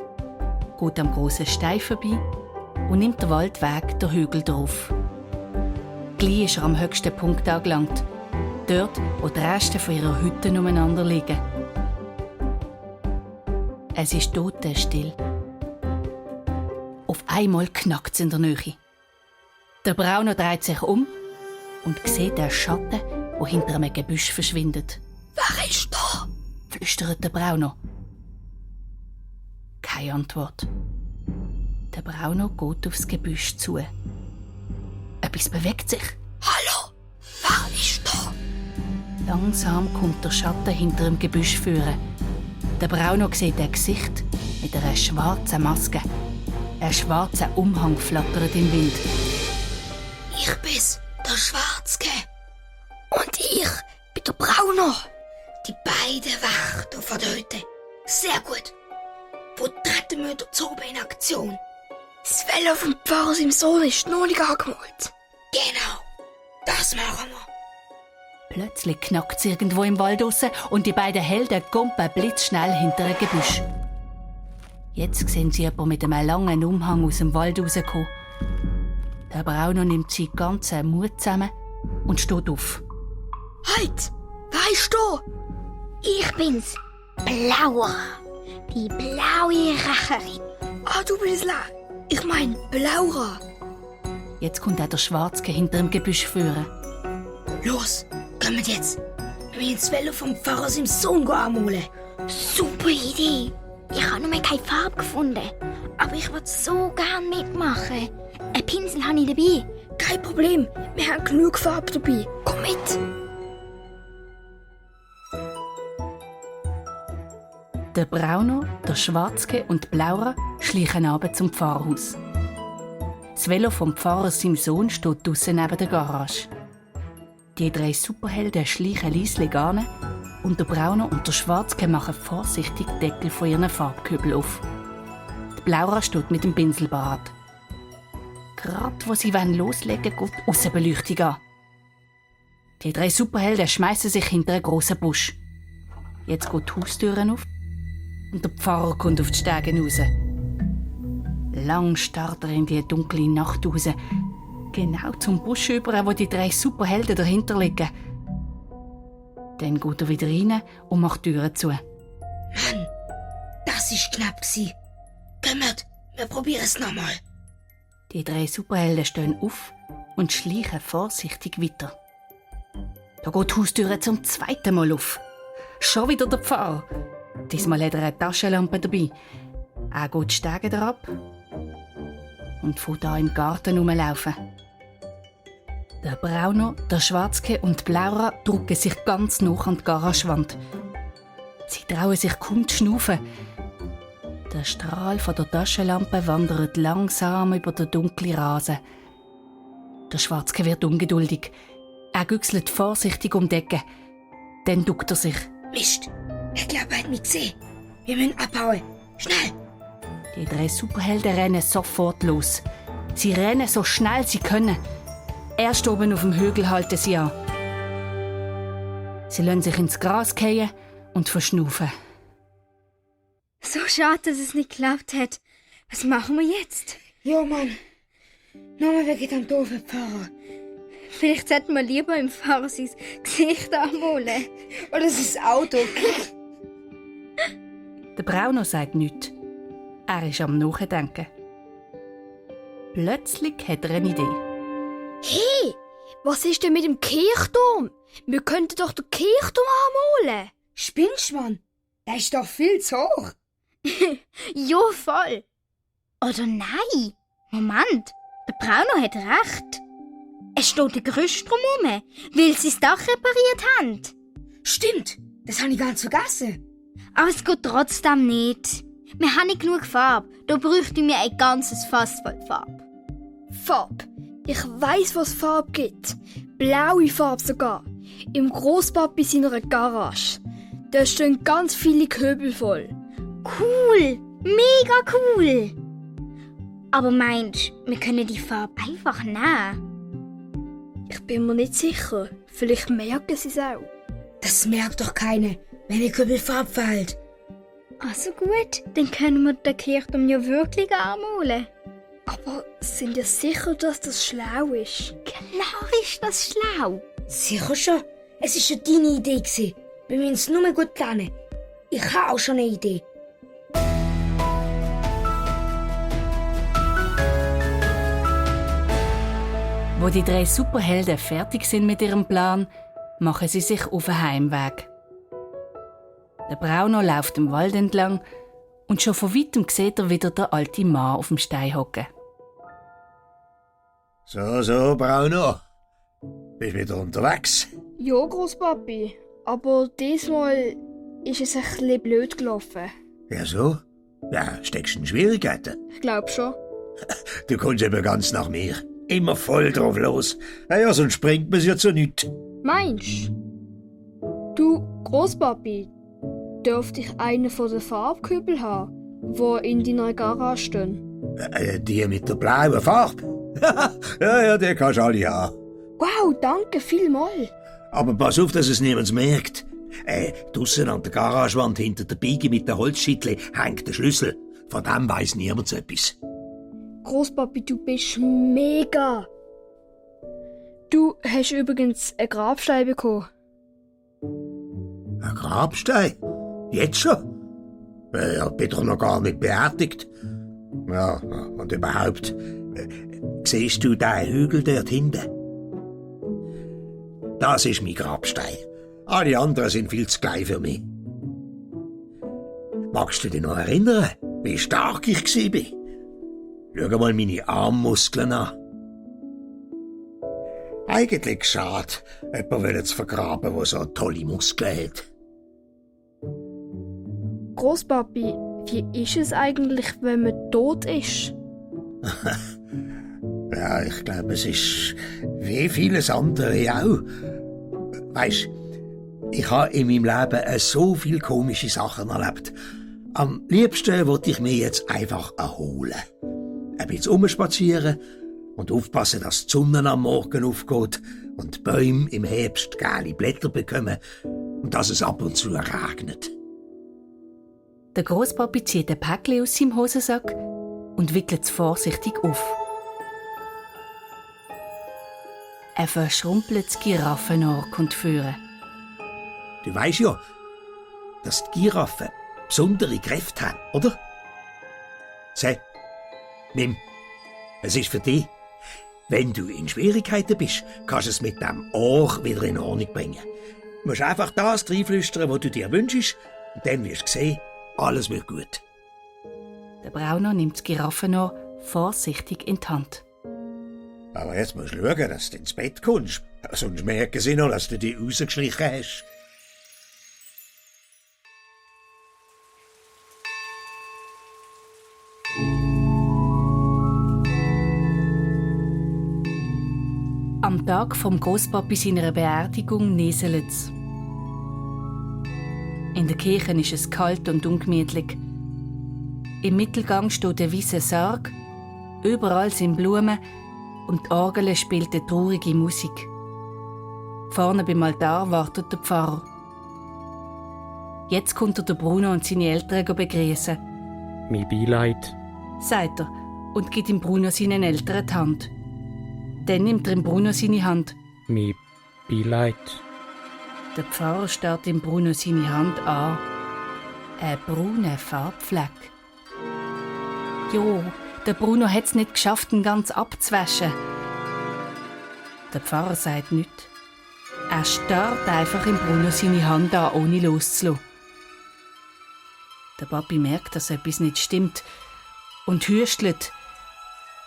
geht am grossen Stein vorbei und nimmt den Waldweg den Hügel drauf. Gleich ist er am höchsten Punkt angelangt, dort, wo die Reste von ihrer Hütte umeinander liegen. Es ist totenstill. Auf einmal knackt es in der Nähe. Der Brauner dreht sich um und sieht den Schatten, der hinter einem Gebüsch verschwindet. Wer ist da? Flüstert der Brauner. Keine Antwort. Der Brauner geht aufs Gebüsch zu. Etwas bewegt sich. Hallo? Wer ist da? Langsam kommt der Schatten hinter dem Gebüsch führen. Der Brauner sieht ein Gesicht mit einer schwarzen Maske. Ein schwarzer Umhang flattert im Wind. Ich bin's, der Schwarzke. Und ich bin der Brauner. Die beiden Wächter von der Hütte. Sehr gut. Wo treten wir dazu in Aktion? Das Velo vom Pfarrer seinem Sohn ist noch nicht angemalt. Genau, das machen wir. Plötzlich knackt es irgendwo im Wald raus und die beiden Helden kumpen blitzschnell hinter ein Gebüsch. Jetzt sehen sie jemanden mit einem langen Umhang aus dem Wald rauskommen. Der Brauner nimmt seinen ganzen Mut zusammen und steht auf. Halt! Wer ist da? Ich bin's, Blauer. Die blaue Rächerin. Ah, du bist la. Ich mein, Blaura. Jetzt kommt auch der Schwarzke hinter dem Gebüsch führen. Los, kommt jetzt. Wir müssen das Velo vom Pfarrer seinem Sohn anholen. Super Idee. Ich habe noch mal keine Farbe gefunden. Aber ich würde so gern mitmachen. Ein Pinsel habe ich dabei. Kein Problem, wir haben genug Farbe dabei. Komm mit. Der Brauno, der Schwarzke und die Blaura schleichen runter zum Pfarrhaus. Das Velo vom Pfarrer seinem Sohn steht draussen neben der Garage. Die 3 Superhelden schleichen leislich an und der Brauno und der Schwarzke machen vorsichtig die Deckel von ihren Farbkübeln auf. Die Blaura steht mit dem Pinsel parat. Gerade wo sie loslegen wollen, geht die Aussenbeleuchtung an. Die 3 Superhelden schmeißen sich hinter einen grossen Busch. Jetzt geht die Haustüre auf und der Pfarrer kommt auf die Stege raus. Lang starrt er in die dunkle Nacht raus, genau zum Busch über, wo die 3 Superhelden dahinter liegen. Dann geht er wieder rein und macht die Türen zu. Mann, das war knapp. Kommt, wir probieren es nochmal. Die 3 Superhelden stehen auf und schleichen vorsichtig weiter. Da geht die Haustüre zum 2. Mal auf. Schon wieder der Pfarrer. Diesmal hat er eine Taschenlampe dabei. Er geht die Stege herab und fährt an im Garten rumlaufen. Der Brauno, der Schwarzke und die Blaura drücken sich ganz nah an die Garagewand. Sie trauen sich kaum zu schnaufen. Der Strahl von der Taschenlampe wandert langsam über den dunklen Rasen. Der Schwarzke wird ungeduldig. Er güchselt vorsichtig um die Ecke. Dann duckt er sich. Mist, ich glaube, er hat mich gesehen. Wir müssen abhauen. Schnell! Die 3 Superhelden rennen sofort los. Sie rennen so schnell sie können. Erst oben auf dem Hügel halten sie an. Sie lassen sich ins Gras fallen und verschnaufen. So schade, dass es nicht geklappt hat. Was machen wir jetzt? Jo, Mann. Nochmal wegen dem doofen Pfarrer. Vielleicht sollten wir lieber im Fahrer sein Gesicht anmalen. Oder sein Auto. Der Brauno sagt nichts. Er ist am Nachdenken. Plötzlich hat er eine Idee. Hey, was ist denn mit dem Kirchturm? Wir könnten doch den Kirchturm anmalen. Spinnst du, Mann? Der ist doch viel zu hoch. Ja, voll. Oder nein. Moment, der Brauno hat recht. Es steht ein Gerüst drumherum, weil sie das Dach repariert haben. Stimmt, das habe ich ganz vergessen. Aber es geht trotzdem nicht. Wir haben nicht genug Farbe. Da bräuchten wir ein ganzes Fass voll Farbe. Farbe? Ich weiss, was Farbe gibt. Blaue Farbe sogar. Im Grosspapi seiner Garage. Da stehen ganz viele Köbel voll. Cool! Mega cool! Aber meinst du, wir können die Farbe einfach nehmen? Ich bin mir nicht sicher. Vielleicht merken sie es auch. Das merkt doch keiner, wenn der Köbel Farbe fällt. Also gut, dann können wir den Kirchturm ja wirklich anmalen. Aber sind ihr sicher, dass das schlau ist? Klar ist das schlau. Sicher schon. Es war schon deine Idee. Wir müssen es nur gut planen. Ich habe auch schon eine Idee. Wo die 3 Superhelden fertig sind mit ihrem Plan, machen sie sich auf den Heimweg. Der Brauno läuft im Wald entlang und schon von weitem sieht er wieder den alten Mann auf dem Stein hocken. So, Brauno. Bist wieder unterwegs? Ja, Grosspapi. Aber diesmal ist es ein bisschen blöd gelaufen. Ja, so? Ja, steckst du in Schwierigkeiten? Ich glaube schon. Du kommst eben ganz nach mir. Immer voll drauf los. Ja, sonst springt man's ja zu nichts. Meinst du, Grosspapi, dürfte ich einen von den Farbkübeln haben, die in deiner Garage stehen? Die mit der blauen Farbe? ja, die kannst du alle haben. Wow, danke vielmals. Aber pass auf, dass es niemand merkt. Draussen an der Garagewand hinter der Biege mit der Holzschittle hängt der Schlüssel. Von dem weiss niemand etwas. Grosspapi, du bist mega. Du hast übrigens einen Grabstein bekommen. Ein Grabstein? Jetzt schon? Ich bin doch noch gar nicht beerdigt. Ja, und überhaupt, siehst du den Hügel dort hinten? Das ist mein Grabstein. Alle anderen sind viel zu klein für mich. Magst du dich noch erinnern, wie stark ich war? Schau mal meine Armmuskeln an. Eigentlich schade, jemanden zu vergraben, der so tolle Muskeln hat. Großpapi, wie ist es eigentlich, wenn man tot ist? Ja, ich glaube, es ist wie vieles andere auch. Weisst, ich habe in meinem Leben so viele komische Sachen erlebt. Am liebsten wollte ich mir jetzt einfach erholen. Ein bisschen rumspazieren und aufpassen, dass die Sonne am Morgen aufgeht und die Bäume im Herbst gelbe Blätter bekommen und dass es ab und zu regnet. Der Grosspapi zieht ein Päckchen aus seinem Hosensack und wickelt es vorsichtig auf. Ein verschrumpeltes Giraffenohr kommt führen. Du weisst ja, dass die Giraffen besondere Kräfte haben, oder? Seh, nimm. Es ist für dich. Wenn du in Schwierigkeiten bist, kannst du es mit dem Ohr wieder in Ordnung bringen. Du musst einfach das reinflüstern, was du dir wünschst, und dann wirst du sehen, alles wird gut. Der Brauner nimmt das Giraffenohr vorsichtig in die Hand. Aber jetzt musst du schauen, dass du ins Bett kommst. Sonst merken sie noch, dass du dich rausgeschlichen hast. Am Tag vom Grosspapi seiner Beerdigung nieselt es. In der Kirche ist es kalt und ungemütlich. Im Mittelgang steht ein weißer Sarg, überall sind Blumen und die Orgel spielt eine traurige Musik. Vorne beim Altar wartet der Pfarrer. Jetzt kommt der Bruno und seine Eltern begrüßen. Mein Beileid, Sagt er und gibt ihm Bruno seinen Eltern die Hand. Dann nimmt er ihm Bruno seine Hand. mein Beileid. Der Pfarrer starrt ihm Bruno seine Hand an. Ein brauner Farbfleck. Jo, der Bruno hat es nicht geschafft, ihn ganz abzuwaschen. Der Pfarrer sagt nichts. Er starrt einfach in Bruno seine Hand an, ohne loszulassen. Der Papi merkt, dass etwas nicht stimmt und hüstelt.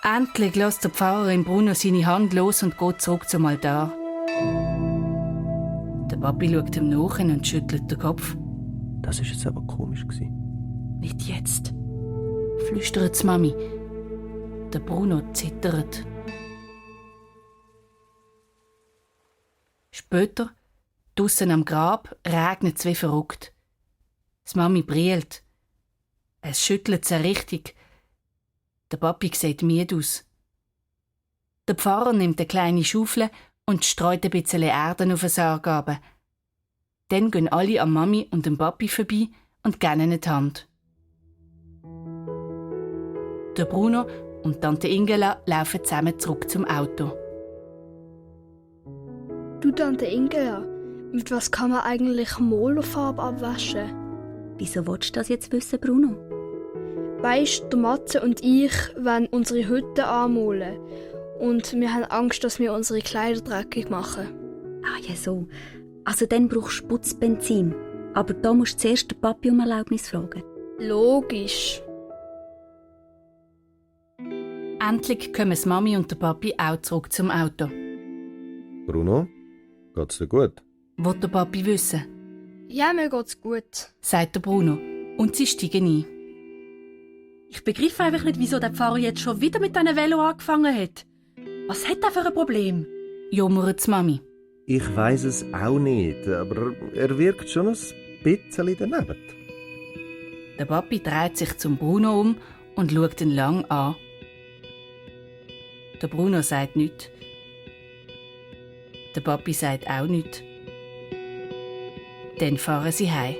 Endlich lässt der Pfarrer in Bruno seine Hand los und geht zurück zum Altar. Der Papi schaut ihm nach und schüttelt den Kopf. Das war jetzt aber komisch. Nicht jetzt, flüstert die Mami. Der Bruno zittert. Später, draussen am Grab, regnet es wie verrückt. Die Mami brüllt. Es schüttelt sie richtig. Der Papi sieht müde aus. Der Pfarrer nimmt eine kleine Schaufel und streut ein bisschen Erde auf den Sarg runter. Dann gehen alle an Mami und dem Papi vorbei und geben ihnen die Hand. Der Bruno und Tante Ingela laufen zusammen zurück zum Auto. Du, Tante Ingela, mit was kann man eigentlich Molerfarbe abwaschen? Wieso willst du das jetzt wissen, Bruno? Weisst, der Matze und ich wollen unsere Hütte anmalen. Und wir haben Angst, dass wir unsere Kleider dreckig machen. Ah ja, so. Also dann brauchst du Putzbenzin. Aber da musst du zuerst den Papi um Erlaubnis fragen. Logisch. Endlich kommen die Mami und der Papi auch zurück zum Auto. Bruno, geht's dir gut? Will der Papi wissen? Ja, mir geht's gut, sagt der Bruno. Und sie steigen ein. Ich begreife einfach nicht, wieso der Pfarrer jetzt schon wieder mit diesem Velo angefangen hat. Was hat er für ein Problem? Jammert die Mami. Ich weiss es auch nicht, aber er wirkt schon ein bisschen daneben. Der Papi dreht sich zum Bruno um und schaut ihn lang an. Der Bruno sagt nichts. Der Papi sagt auch nichts. Dann fahren sie heim.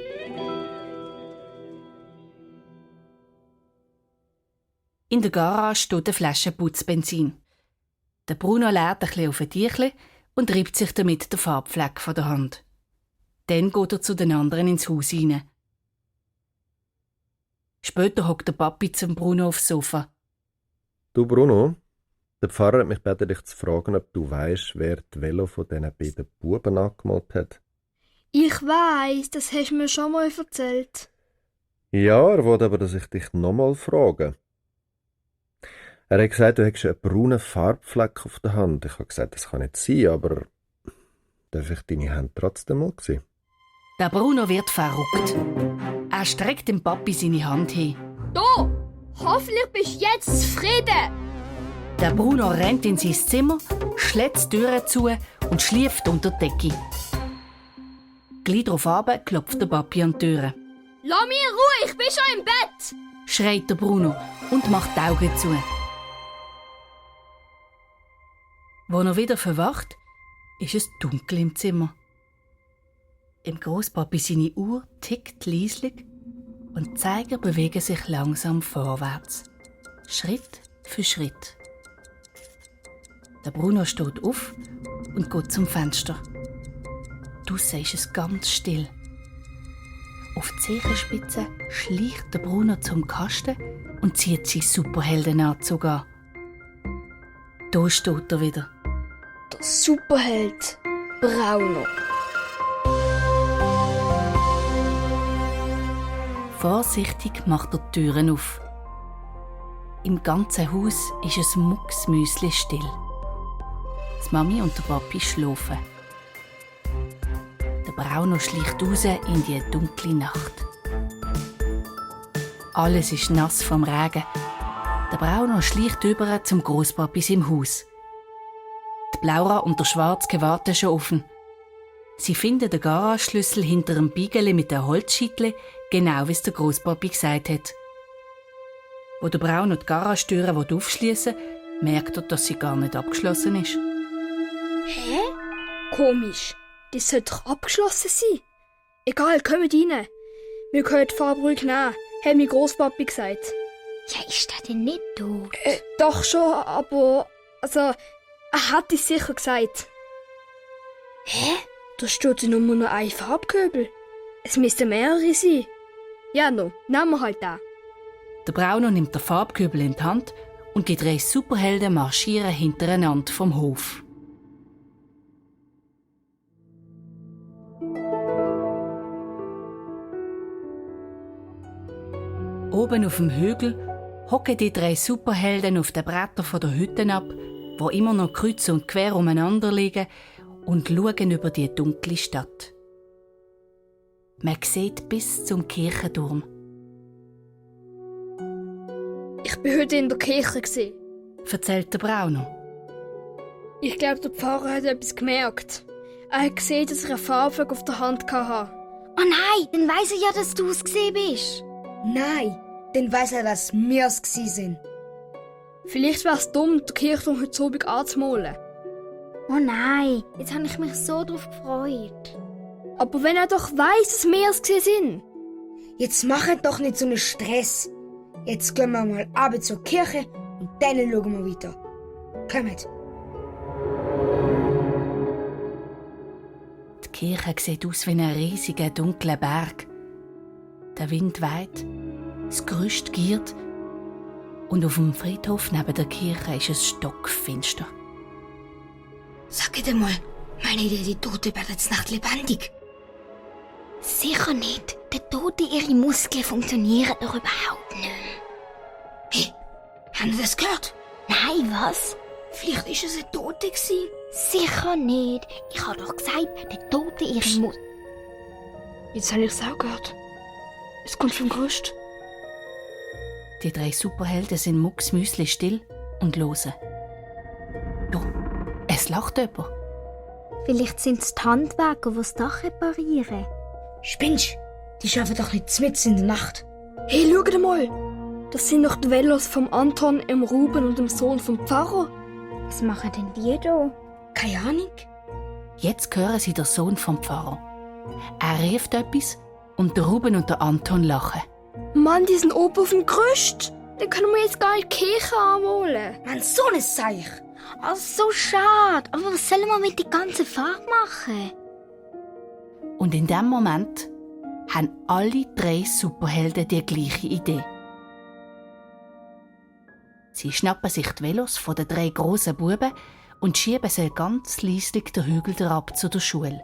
In der Garage steht eine Flasche Putzbenzin. Der Bruno leert ein bisschen auf ein Tierchen und reibt sich damit den Farbfleck von der Hand. Dann geht er zu den anderen ins Haus hinein. Später hockt der Papi zum Bruno aufs Sofa. Du Bruno, der Pfarrer hat mich gebeten, dich zu fragen, ob du weisst, wer die Velo von diesen beiden Buben angemalt hat. Ich weiss, das hast du mir schon mal erzählt. Ja, er wollte aber, dass ich dich nochmal frage. Er hat gesagt, du hättest einen braunen Farbfleck auf der Hand. Ich habe gesagt, das kann nicht sein, aber darf ich deine Hand trotzdem mal sehen? Der Bruno wird verrückt. Er streckt dem Papi seine Hand hin. Da! Hoffentlich bist du jetzt zufrieden! Der Bruno rennt in sein Zimmer, schlägt die Türe zu und schläft unter die Decke. Gleich darauf runter klopft der Papi an die Türe. Lass mich in Ruhe, ich bin schon im Bett! Schreit der Bruno und macht die Augen zu. Als er wieder verwacht, ist es dunkel im Zimmer. Im Grosspapi seine Uhr tickt leislich und die Zeiger bewegen sich langsam vorwärts. Schritt für Schritt. Der Bruno steht auf und geht zum Fenster. Draussen ist es ganz still. Auf die Zehenspitze schleicht der Bruno zum Kasten und zieht seinen Superheldenanzug an. Da steht er wieder. Der Superheld Bruno. Vorsichtig macht er die Türen auf. Im ganzen Haus ist es mucksmüsli still. Die Mami und der Papi schlafen. Der Bruno schleicht raus in die dunkle Nacht. Alles ist nass vom Regen. Der Bruno schleicht über zum Grosspapis im Haus. Die Blaura und der Schwarzke warten schon offen. Sie finden den Garageschlüssel hinter einem Biegele mit der Holzscheitle, genau wie es der Grosspapi gesagt hat. Wo der Bruno die Garagentüre aufschliessen will, merkt er, dass sie gar nicht abgeschlossen ist. Hä? Komisch. Das sollte doch abgeschlossen sein. Egal, kommt rein. Wir können die Farbe ruhig nehmen, hat mein Grosspapi gesagt. Ja, ist der denn nicht tot? Doch schon, aber... er hat es sicher gesagt. Hä? Da steht ja nur noch ein Farbköbel. Es müssten mehrere sein. Ja, no, nehmen wir halt den. Der Bruno nimmt den Farbkübel in die Hand und die 3 Superhelden marschieren hintereinander vom Hof. Oben auf dem Hügel hocken die 3 Superhelden auf den Brettern von der Hütte ab, wo immer noch kreuz und quer umeinander liegen, und schauen über die dunkle Stadt. Man sieht bis zum Kirchenturm. Ich bin heute in der Kirche, erzählt der Bruno. Ich glaube, der Pfarrer hat etwas gemerkt. Er hat gesehen, dass ich einen Farbfleck auf der Hand hatte. Oh nein, dann weiss er ja, dass du es gesehen bist. Nein, dann weiss er, dass wir es gsi sind. Vielleicht wäre es dumm, den Kirchturm heute Abend anzumalen. Oh nein, jetzt habe ich mich so drauf gefreut. Aber wenn er doch weiss, dass wir es gesehen sind. Jetzt macht doch nicht so einen Stress. Jetzt gehen wir mal runter zur Kirche und dann schauen wir weiter. Kommt. Die Kirche sieht aus wie ein riesiger, dunkler Berg. Der Wind weht, das Gerüst giert und auf dem Friedhof neben der Kirche ist es stockfinster. Sag mal, meine ihr, die Tote werden jetzt Nacht lebendig? Sicher nicht. Der Tote, ihre Muskeln funktionieren doch überhaupt nicht. Hey, haben Sie das gehört? Nein, was? Vielleicht ist es eine Tote gewesen. Sicher nicht. Ich habe doch gesagt, der Tote, ihre Muskeln... Jetzt habe ich es auch gehört. Es kommt vom Gerüst. Die 3 Superhelden sind mucksmüsli still und hören. Ja, es lacht jemand. Vielleicht sind es die Handwerker, die das Dach reparieren. Spinnst? Die schaffen doch nicht mitten in der Nacht. Hey, schau mal! Das sind doch die Velos vom Anton, dem Ruben und dem Sohn vom Pfarrer. Was machen denn die da? Keine Ahnung. Jetzt hören sie den Sohn vom Pfarrer. Er ruft etwas und der Ruben und der Anton lachen. Mann, die sind oben auf dem Gerüst. Dann können wir jetzt gar nicht die Kirche anmalen. Mann, so ein Seich. Oh, so schade. Aber was sollen wir mit der ganzen Farbe machen? Und in dem Moment haben alle 3 Superhelden die gleiche Idee. Sie schnappen sich die Velos von den 3 grossen Buben und schieben sie ganz leislich den Hügel herab zu der Schule.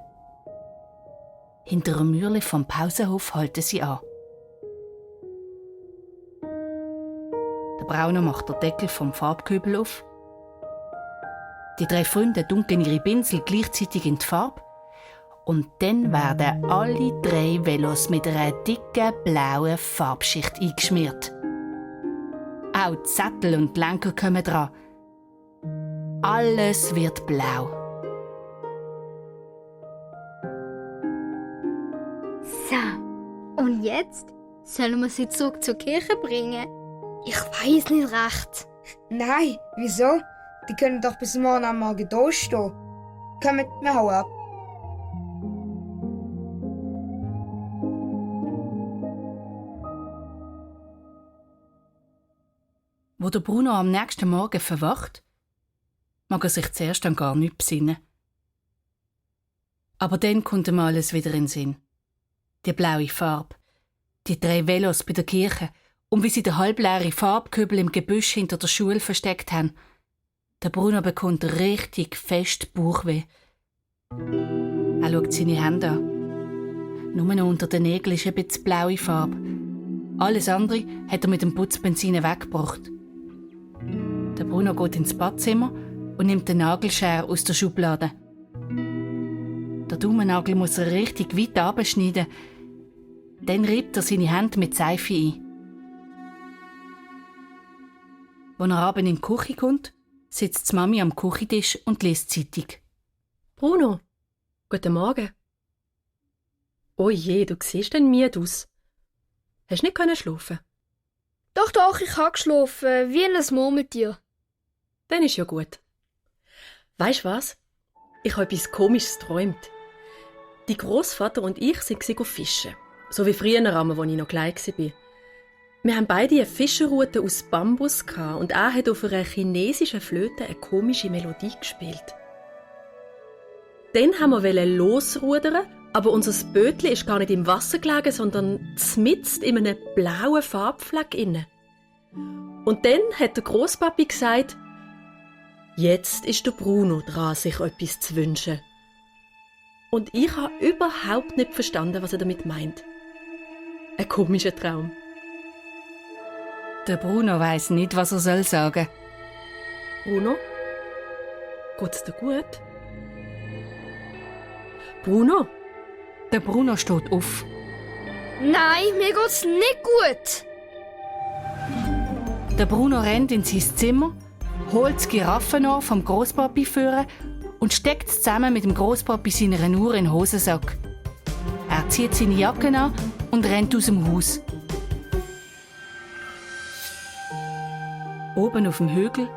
Hinter einem Mürli vom Pausenhof halten sie an. Der Brauner macht den Deckel vom Farbkübel auf. Die 3 Freunde dunkeln ihre Pinsel gleichzeitig in die Farbe. Und dann werden alle 3 Velos mit einer dicken blauen Farbschicht eingeschmiert. Auch die Sättel und die Lenker kommen dran. Alles wird blau. So, und jetzt? Sollen wir sie zurück zur Kirche bringen? Ich weiß nicht recht. Nein, wieso? Die können doch bis morgen am Morgen da stehen. Kommt, wir hauen ab. Wo der Bruno am nächsten Morgen verwacht, mag er sich zuerst an gar nichts besinnen. Aber dann kommt ihm alles wieder in den Sinn. Die blaue Farbe, die 3 Velos bei der Kirche und wie sie den halbleeren Farbkübel im Gebüsch hinter der Schule versteckt haben. Der Bruno bekommt richtig fest Bauchweh. Er schaut seine Hände an. Nur noch unter den Nägeln ist ein bisschen blaue Farbe. Alles andere hat er mit dem Putzbenzin weggebracht. Der Bruno geht ins Badzimmer und nimmt den Nagelschere aus der Schublade. Der Daumennagel muss er richtig weit abschneiden. Dann reibt er seine Hände mit Seife ein. Als er abends in die Küche kommt, sitzt die Mami am Küchentisch und liest Zeitung. Bruno, guten Morgen. Oh je, du siehst denn müde aus. Hast nicht schlafen? Doch, ich habe geschlafen, wie ein Murmeltier. Dann ist ja gut. Weisst was? Ich habe etwas Komisches geträumt. Die Grossvater und ich sind fischen. So wie früher, als ich noch klein war. Wir haben beide eine Fischerrute aus Bambus und er hat auf einer chinesischen Flöte eine komische Melodie gespielt. Dann haben wir losrudern, aber unser Bötli ist gar nicht im Wasser gelegen, sondern mitten in einem blauen Farbfleck inne. Und dann hat der Grosspapi gesagt, jetzt ist der Bruno dran, sich etwas zu wünschen. Und ich habe überhaupt nicht verstanden, was er damit meint. Ein komischer Traum. Der Bruno weiss nicht, was er sagen soll. Bruno? Geht's dir gut? Bruno? Der Bruno steht auf. Nein, mir geht's nicht gut. Der Bruno rennt in sein Zimmer, holt das Giraffenohr vom Grosspapi führen und steckt es zusammen mit dem Grosspapi seiner Uhr in den Hosensack. Er zieht seine Jacke an und rennt aus dem Haus. Oben auf dem Hügel,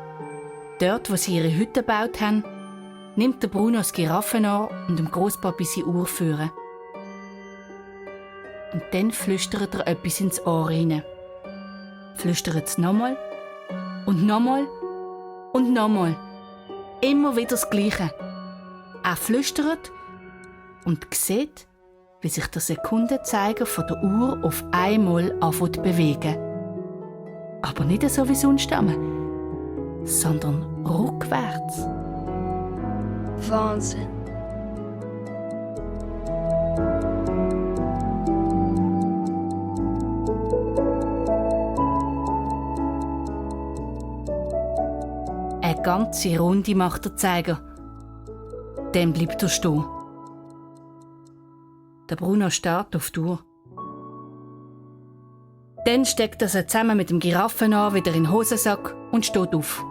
dort, wo sie ihre Hütte gebaut haben, nimmt der Bruno das Giraffenohr und dem Grosspapi seine Uhr führen. Und dann flüstert er etwas ins Ohr hinein. Flüstert es nochmal und nochmal und nochmal. Immer wieder das Gleiche. Er flüstert und sieht, wie sich der Sekundenzeiger von der Uhr auf einmal anfängt zu bewegen. Aber nicht so wie sonst, sondern rückwärts. Wahnsinn. Eine ganze Runde macht der Zeiger. Dann bleibt er stehen. Der Bruno starrt auf die Uhr. Dann steckt er sie zusammen mit dem Giraffenohr wieder in den Hosensack und steht auf.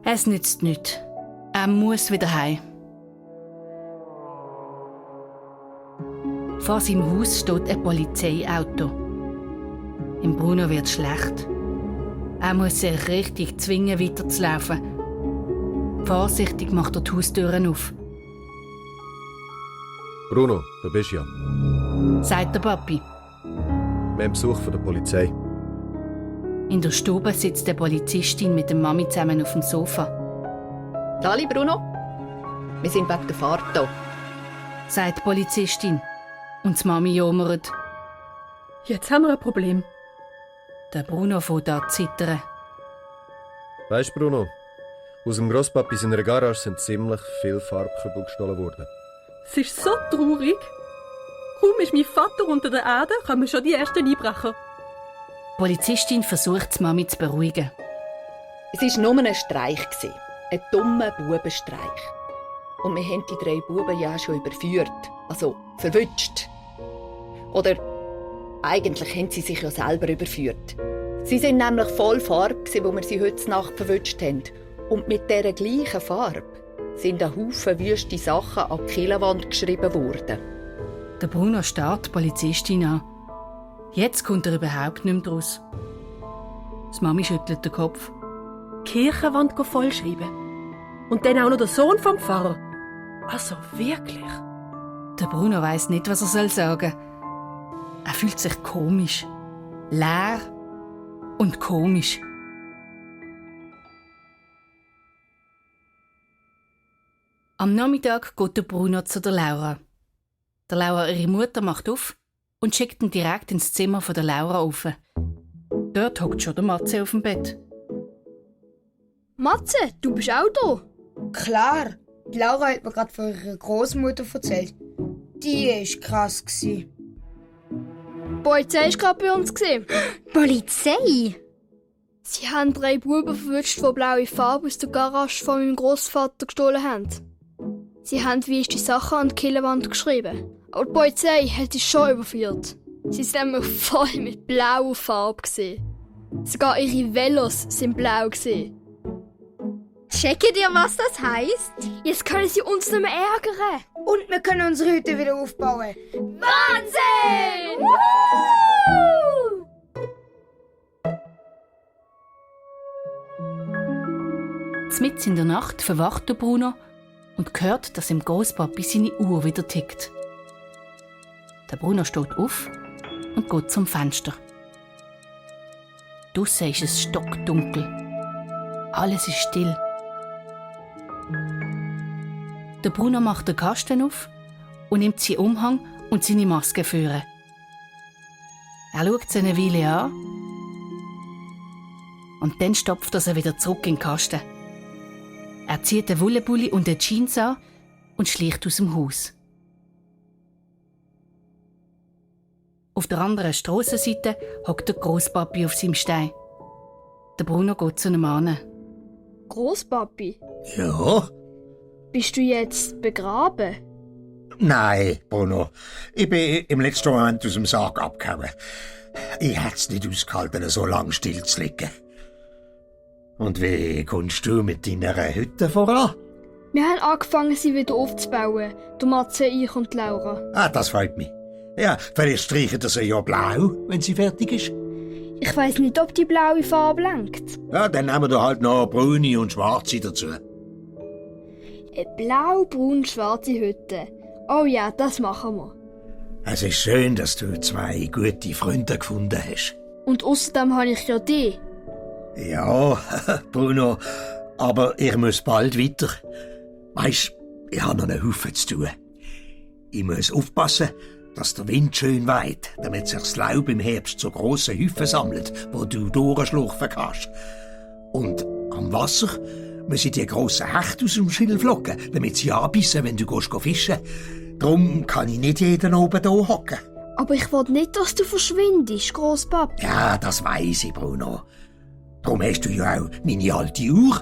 Es nützt nichts. Er muss wieder heim. Vor seinem Haus steht ein Polizeiauto. Im Bruno wird schlecht. Er muss sich richtig zwingen, weiterzulaufen. Vorsichtig macht er die Haustüren auf. Bruno, da bist du ja. Sagt der Papi. Wir haben Besuch von der Polizei. In der Stube sitzt die Polizistin mit der Mami zusammen auf dem Sofa. Hallo Bruno, wir sind wegen der Fahrt da. sagt die Polizistin. Und die Mami jammert. Jetzt haben wir ein Problem. Der Bruno fängt an zu zittern. Weisst Bruno, aus dem Grosspapi seiner Garage sind ziemlich viele Farbkübel gestohlen worden. Es ist so traurig. Kaum ist mein Vater unter der Erde, kommen schon die ersten Einbrecher. Die Polizistin versucht, die Mami zu beruhigen. Es war nur ein Streich. Ein dummer Bubenstreich. Und wir haben die 3 Buben ja schon überführt. Also verwünscht. Oder eigentlich haben sie sich ja selber überführt. Sie sind nämlich voll Farbe, wo wir sie heute Nacht verwünscht haben. Und mit dieser gleichen Farbe sind ein Haufen wüste Sachen an die Killenwand geschrieben worden. Der Bruno starrt die Polizistin an. Jetzt kommt er überhaupt nicht mehr draus. Die Mami schüttelt den Kopf. Die Kirchenwand vollschreiben. Und dann auch noch der Sohn vom Pfarrer. Also wirklich? Der Bruno weiss nicht, was er sagen soll. Er fühlt sich komisch. Leer und komisch. Am Nachmittag geht der Bruno zu der Laura. Der Laura, ihre Mutter, macht auf und schickt ihn direkt ins Zimmer von der Laura auf. Dort hockt schon der Matze auf dem Bett. Matze, du bist auch da? Klar, die Laura hat mir gerade von ihrer Großmutter erzählt. Die war krass. Die Polizei war gerade bei uns. Polizei? Sie haben 3 Buben verwünscht, die blaue Farbe aus der Garage von meinem Großvater gestohlen haben. Sie haben wüste Sachen an die Killenwand geschrieben. Aber die Polizei hat sie schon überführt. Sie sind nämlich voll mit blauer Farbe. Sogar ihre Velos sind blau. Checkt ihr, was das heisst? Jetzt können sie uns nicht mehr ärgern. Und wir können unsere Hütte wieder aufbauen. Wahnsinn! Mitten in der Nacht verwacht der Bruno und hört, dass im Großpapi seine Uhr wieder tickt. Der Bruno steht auf und geht zum Fenster. Draussen ist es stockdunkel. Alles ist still. Der Bruno macht den Kasten auf und nimmt seinen Umhang und seine Maske vor. Er schaut sie eine Weile an und dann stopft er sie wieder zurück in den Kasten. Er zieht den Wollpulli und den Jeans an und schleicht aus dem Haus. Auf der anderen Strassenseite hockt der Großpapi auf seinem Stein. Der Bruno geht zu ihm an. Großpapi? Ja? Bist du jetzt begraben? Nein, Bruno. Ich bin im letzten Moment aus dem Sarg abgehauen. Ich hätte es nicht ausgehalten, so lange still zu liegen. Und wie kommst du mit deiner Hütte voran? Wir haben angefangen, sie wieder aufzubauen. Der Matze, ich und Laura. Ah, das freut mich. Ja, vielleicht streichen sie ja blau, wenn sie fertig ist. Ich weiss nicht, ob die blaue Farbe lenkt. Ja, dann nehmen wir halt noch braune und schwarze dazu. Eine blau-braun-schwarze Hütte. Oh ja, das machen wir. Es ist schön, dass du 2 gute Freunde gefunden hast. Und außerdem habe ich ja die. Ja, Bruno, aber ich muss bald weiter. Weisst, ich habe noch einen Haufen zu tun. Ich muss aufpassen, dass der Wind schön weht, damit sich das Laub im Herbst zu grossen Häufen sammelt, wo du durchschlurfen kannst. Und am Wasser muss ich die grossen Hechte aus dem Schilf locken, damit sie anbissen, wenn du fischen gehst. Darum kann ich nicht jeden oben hier hocken. Aber ich will nicht, dass du verschwindest, Grosspapi. Ja, das weiss ich, Bruno. Darum hast du ja auch meine alte Uhr.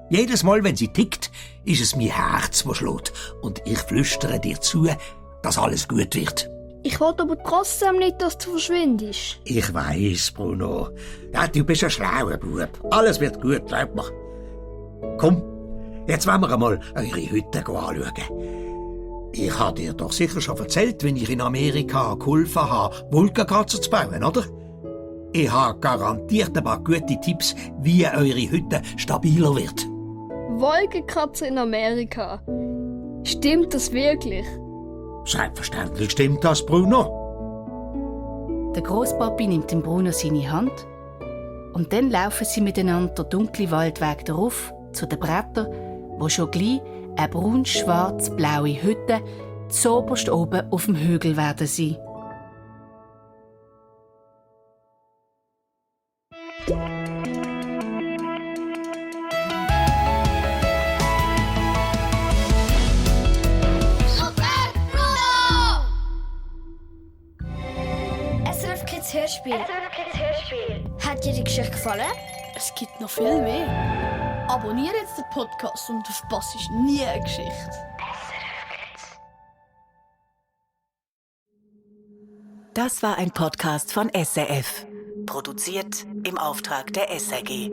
Jedes Mal, wenn sie tickt, ist es mein Herz, das schlägt. Und ich flüstere dir zu, dass alles gut wird. Ich will aber trotzdem nicht, dass du verschwindest. Ich weiss, Bruno. Ja, du bist ein schlauer Bub. Alles wird gut, glaub mir. Komm, jetzt wollen wir einmal eure Hütte anschauen. Ich habe dir doch sicher schon erzählt, wenn ich in Amerika geholfen habe, Wolkenkratzer zu bauen, oder? Ich habe garantiert ein paar gute Tipps, wie eure Hütte stabiler wird. Wolkenkratzer in Amerika. Stimmt das wirklich? Selbstverständlich stimmt das, Bruno. Der Großpapi nimmt dem Bruno seine Hand und dann laufen sie miteinander den dunklen Waldweg darauf zu den Brettern, wo schon gleich eine braun-schwarz-blaue Hütte zoberst oben auf dem Hügel werden sein. SRF Kids Hörspiel. Hat dir die Geschichte gefallen? Es gibt noch viel mehr. Abonniere jetzt den Podcast und du verpasst nie eine Geschichte. Das war ein Podcast von SRF. Produziert im Auftrag der SRG.